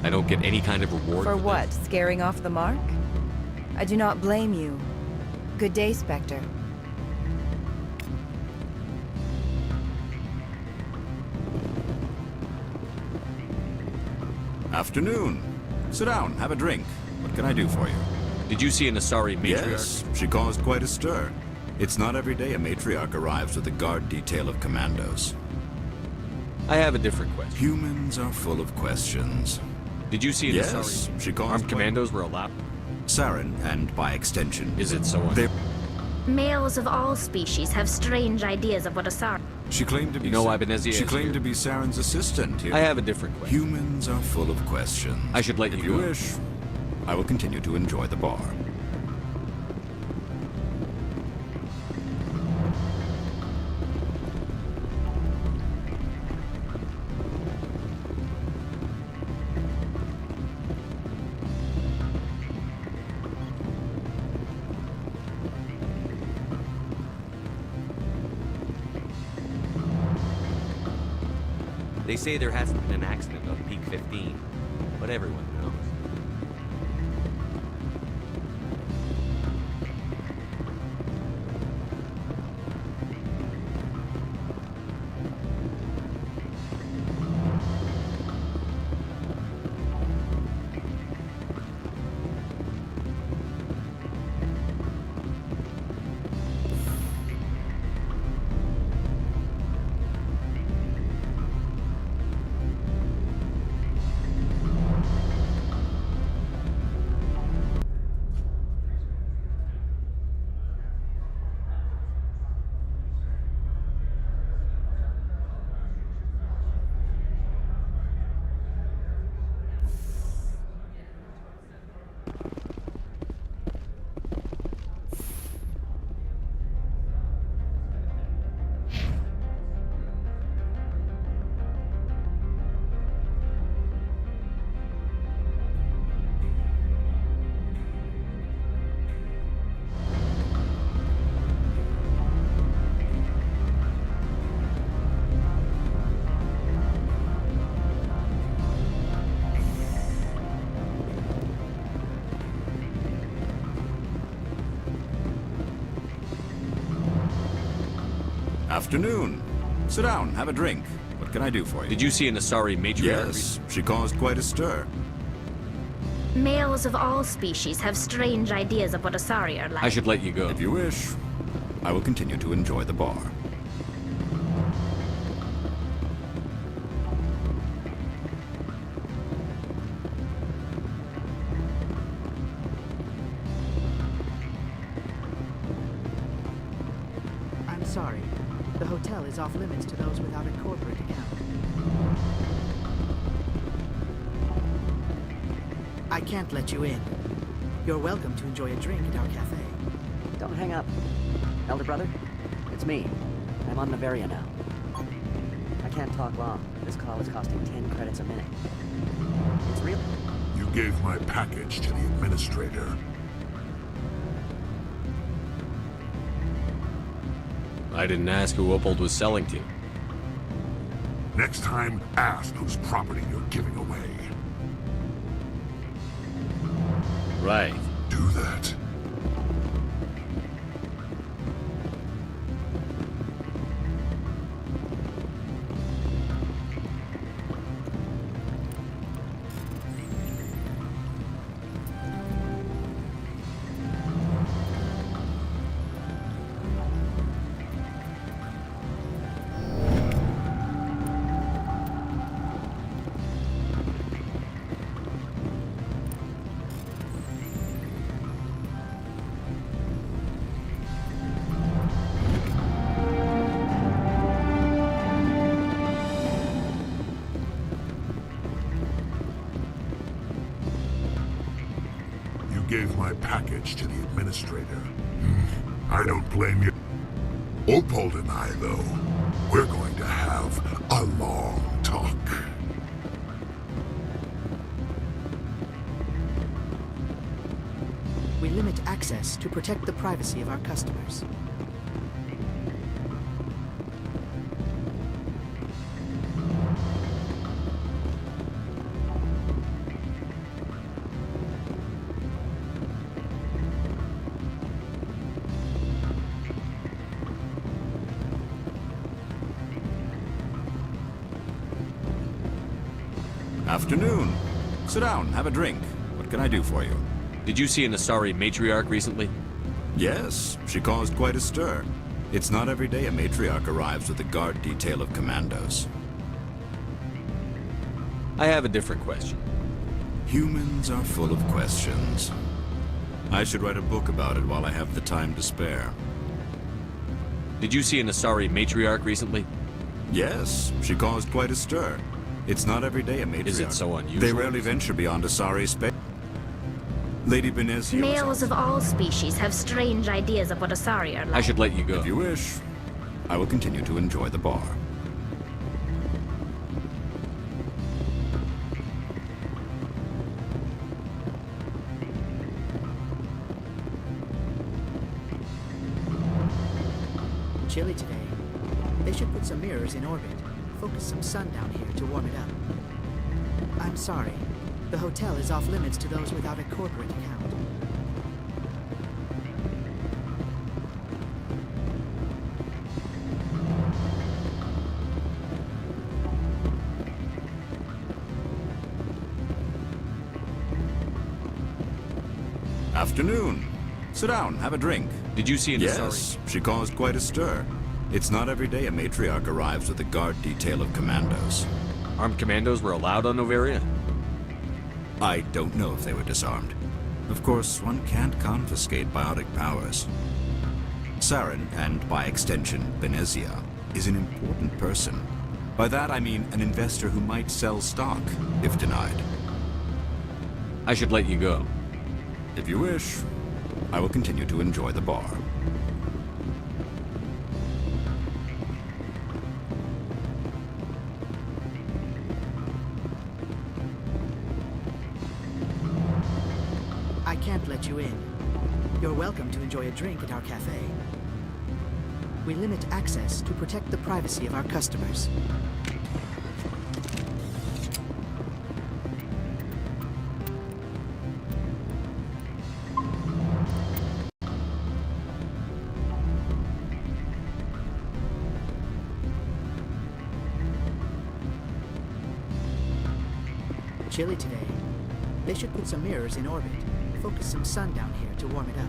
E: I don't get any kind of reward
S: For what?
E: this.
S: Scaring off the mark? I do not blame you. Good day, Spectre.
U: Afternoon. Sit down, have a drink. What can I do for you?
E: Did you see an Asari matriarch?
U: Yes, she caused quite a stir. It's not every day a matriarch arrives with a guard detail of commandos.
E: I have a different question.
U: Humans are full of questions.
E: Did you see an
U: Yes,
E: Asari?
U: she caused
E: Armed commandos were allowed?
U: Saren, and by extension...
E: Is it so?
V: Males of all species have strange ideas of what a Sar.
U: She claimed to be...
E: You know why Benezia
U: She
E: is
U: claimed
E: here?
U: to be Saren's assistant here.
E: I have a different question.
U: Humans are full of questions.
E: I should let
U: if
E: you
U: you
E: go.
U: wish, I will continue to enjoy the bar.
E: They say there hasn't been an accident on Peak 15, but everyone knows.
U: Afternoon. Sit down, have a drink. What can I do for you?
E: Did you see an Asari matriarch?
U: Yes, she caused quite a stir.
V: Males of all species have strange ideas of what Asari are like.
E: I should let you go.
U: If you wish, I will continue to enjoy the bar.
D: I'm sorry. The hotel is off limits to those without a corporate account. I can't let you in. You're welcome to enjoy a drink at our cafe.
G: Don't hang up. Elder brother, it's me. I'm on Noveria now. I can't talk long. This call is costing 10 credits a minute. It's real.
A: You gave my package to the administrator.
E: I didn't ask who Opal was selling to.
A: Next time, ask whose property you're giving away.
E: Right.
A: Do that. Gave my package to the administrator. I don't blame you. Opal and I, though, we're going to have a long talk.
D: We limit access to protect the privacy of our customers.
U: Afternoon. Sit down, have a drink. What can I do for you?
E: Did you see an Asari matriarch recently?
U: Yes, she caused quite a stir. It's not every day a matriarch arrives with a guard detail of commandos.
E: I have a different question.
U: Humans are full of questions. I should write a book about it while I have the time to spare.
E: Did you see an Asari matriarch recently?
U: Yes, she caused quite a stir. It's not every day a matriarch.
E: Is it so unusual?
U: They rarely venture beyond Asari space. Lady Benezia.
V: Males of all species have strange ideas of what Asari are like.
E: I should let you go.
U: If you wish, I will continue to enjoy the bar.
D: Chilly today. They should put some mirrors in orbit. Focus some sun down here to warm it up. I'm sorry. The hotel is off limits to those without a corporate account.
U: Afternoon. Sit down, have a drink.
E: Did you see an Asari?
U: Yes, she caused quite a stir. It's not every day a matriarch arrives with a guard detail of commandos.
E: Armed commandos were allowed on Noveria?
U: I don't know if they were disarmed. Of course, one can't confiscate biotic powers. Saren, and by extension, Benezia, is an important person. By that I mean an investor who might sell stock, if denied.
E: I should let you go.
U: If you wish, I will continue to enjoy the bar.
D: I can't let you in. You're welcome to enjoy a drink at our cafe. We limit access to protect the privacy of our customers. chilly today. They should put some mirrors in orbit. Focus some sun down here to warm it up.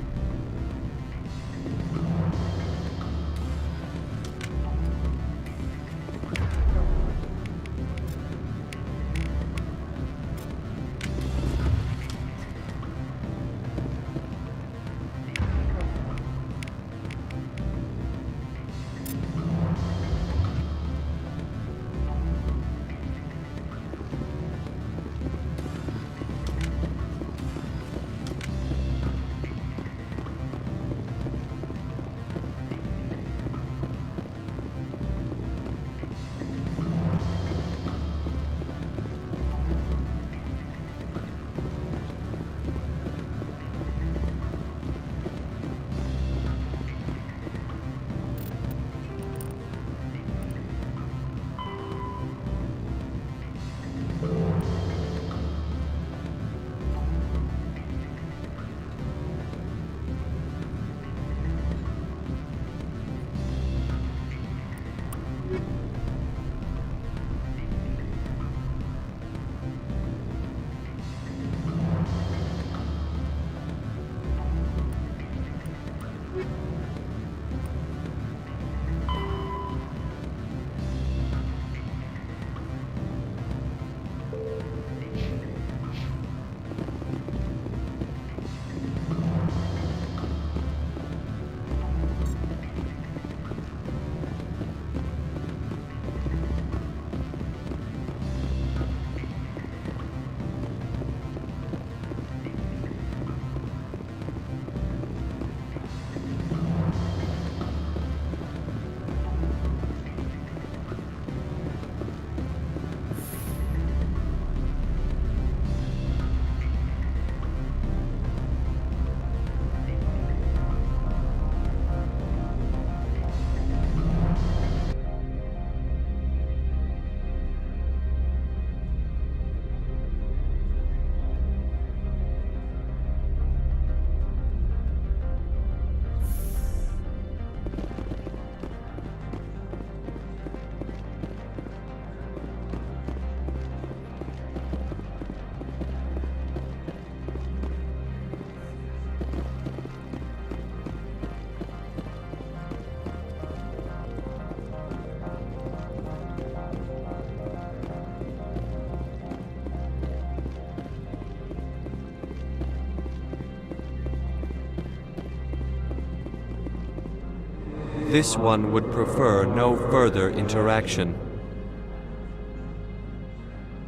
E: This one would prefer no further interaction.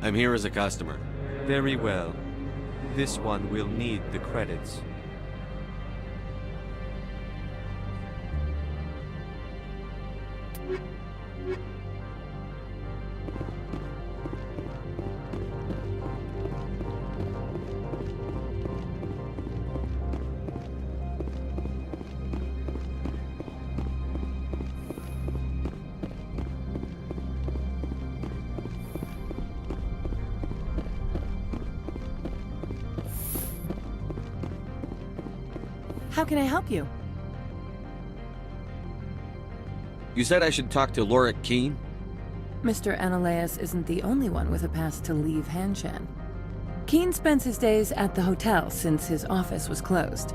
E: I'm here as a customer. Very well. This one will need the credits.
K: How can I help you?
E: You said I should talk to Lorik Keene?
K: Mr. Ananias isn't the only one with a pass to leave Hanshan. Keene spends his days at the hotel since his office was closed.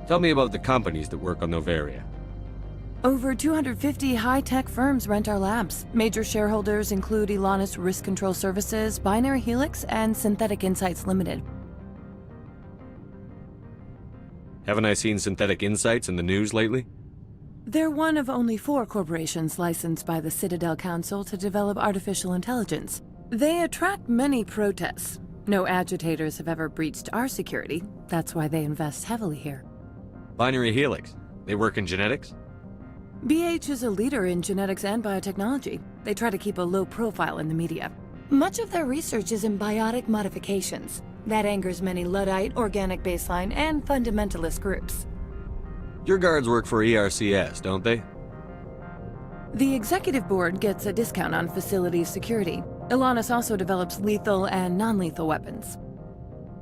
E: Tell me about the companies that work on Novaria.
K: Over 250 high-tech firms rent our labs. Major shareholders include Elanus Risk Control Services, Binary Helix, and Synthetic Insights Limited.
E: Haven't I seen Synthetic Insights in the news lately?
K: They're one of only 4 corporations licensed by the Citadel Council to develop artificial intelligence. They attract many protests. No agitators have ever breached our security. That's why they invest heavily here.
E: Binary Helix. They work in genetics?
K: BH is a leader in genetics and biotechnology. They try to keep a low profile in the media. Much of their research is in biotic modifications. That angers many Luddite, organic baseline, and fundamentalist groups.
E: Your guards work for ERCS, don't they?
K: The executive board gets a discount on facilities security. Elanus also develops lethal and non-lethal weapons.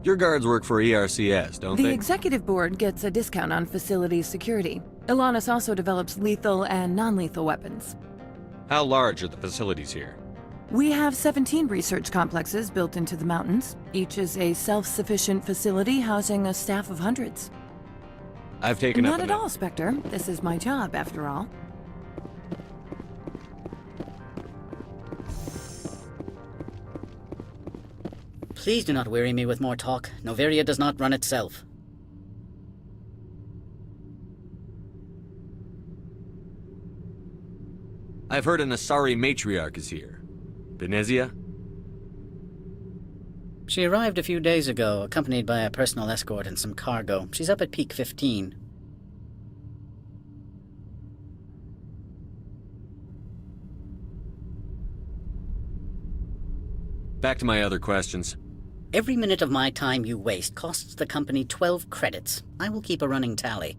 E: Your guards work for ERCS, don't they?
K: The executive board gets a discount on facilities security. Elanus also develops lethal and non-lethal weapons.
E: How large are the facilities here?
K: We have 17 research complexes built into the mountains. Each is a self-sufficient facility housing a staff of hundreds.
E: I've taken up
K: Not at all, Spectre. This is my job, after all.
O: Please do not weary me with more talk. Noveria does not run itself.
E: I've heard an Asari matriarch is here. Benezia?
O: She arrived a few days ago, accompanied by a personal escort and some cargo. She's up at Peak 15.
E: Back to my other questions.
O: Every minute of my time you waste costs the company 12 credits. I will keep a running tally.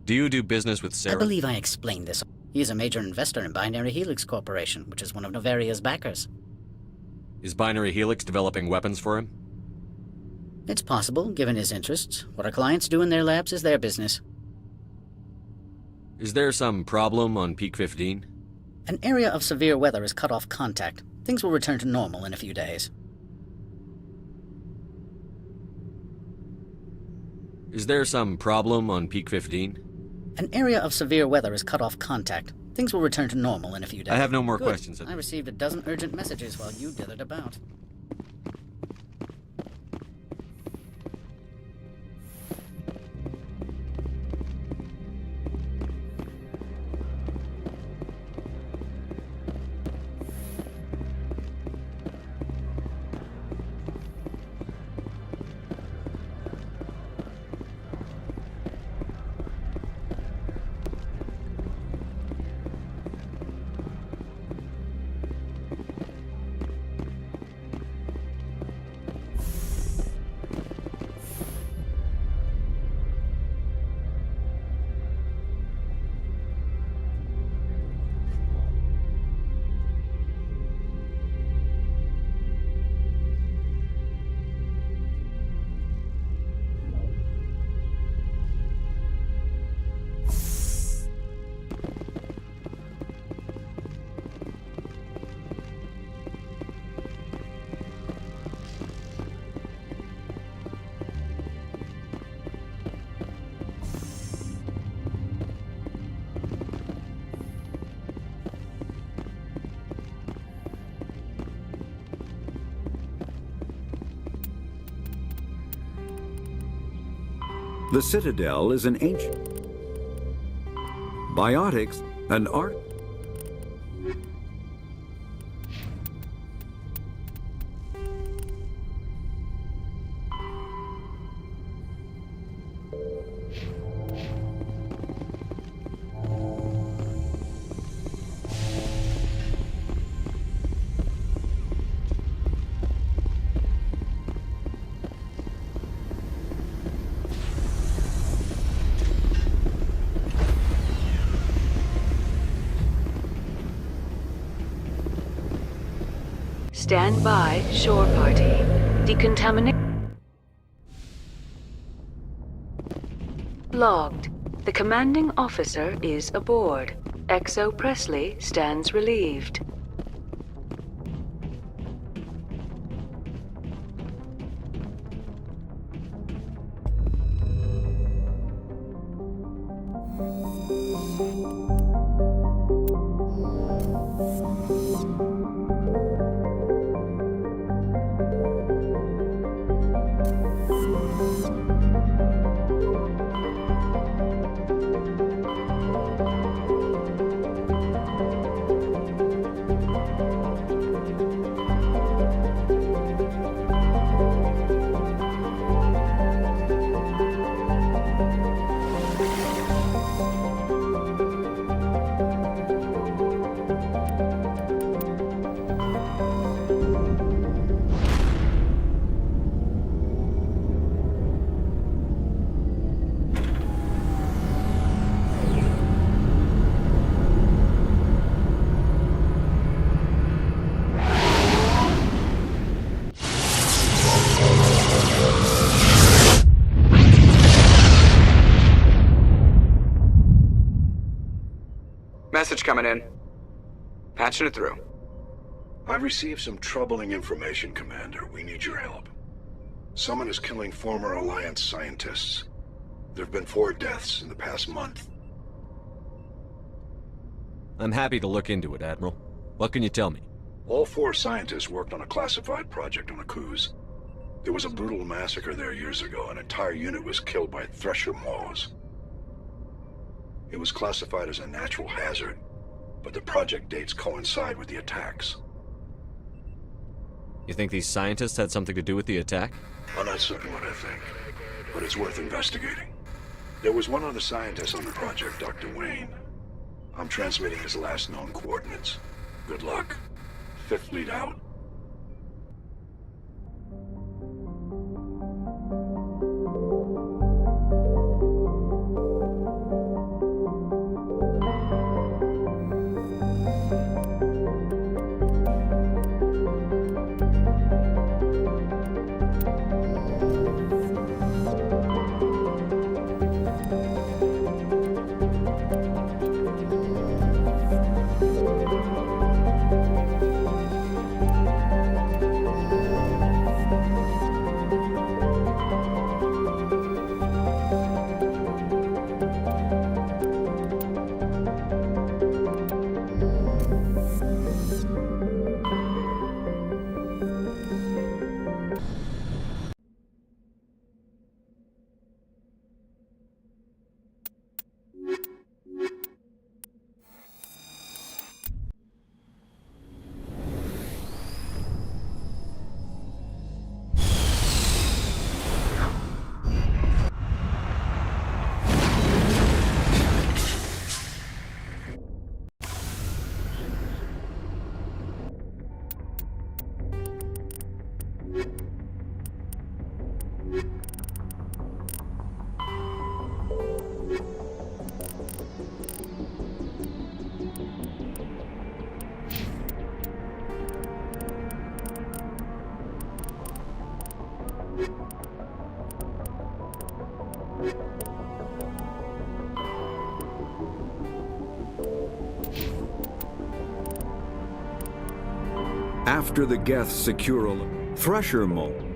E: Do you do business with Sarah?
O: I believe I explained this. He is a major investor in Binary Helix Corporation, which is one of Noveria's backers.
E: Is Binary Helix developing weapons for him?
O: It's possible, given his interests. What our clients do in their labs is their business.
E: Is there some problem on Peak 15?
O: An area of severe weather has cut off contact. Things will return to normal in a few days.
E: Is there some problem on Peak 15?
O: An area of severe weather has cut off contact. Things will return to normal in a few days.
E: I have no more
O: Good.
E: questions.
O: I received a dozen urgent messages while you dithered about.
J: The Citadel is an ancient... Biotics, an art...
H: Stand by, shore party. Decontaminate. Logged. The commanding officer is aboard. XO Presley stands relieved.
F: Message coming in. Patching it through.
R: I've received some troubling information, Commander. We need your help. Someone is killing former Alliance scientists. There have been 4 deaths in the past month.
E: I'm happy to look into it, Admiral. What can you tell me?
R: All 4 scientists worked on a classified project on Akuz. There was a brutal massacre there years ago. An entire unit was killed by Thresher maws. It was classified as a natural hazard, but the project dates coincide with the attacks.
E: You think these scientists had something to do with the attack?
R: I'm not certain what I think, but it's worth investigating. There was one other scientist on the project, Dr. Wayne. I'm transmitting his last known coordinates. Good luck. 5th Fleet out.
J: After the Geth secure Thresher Mole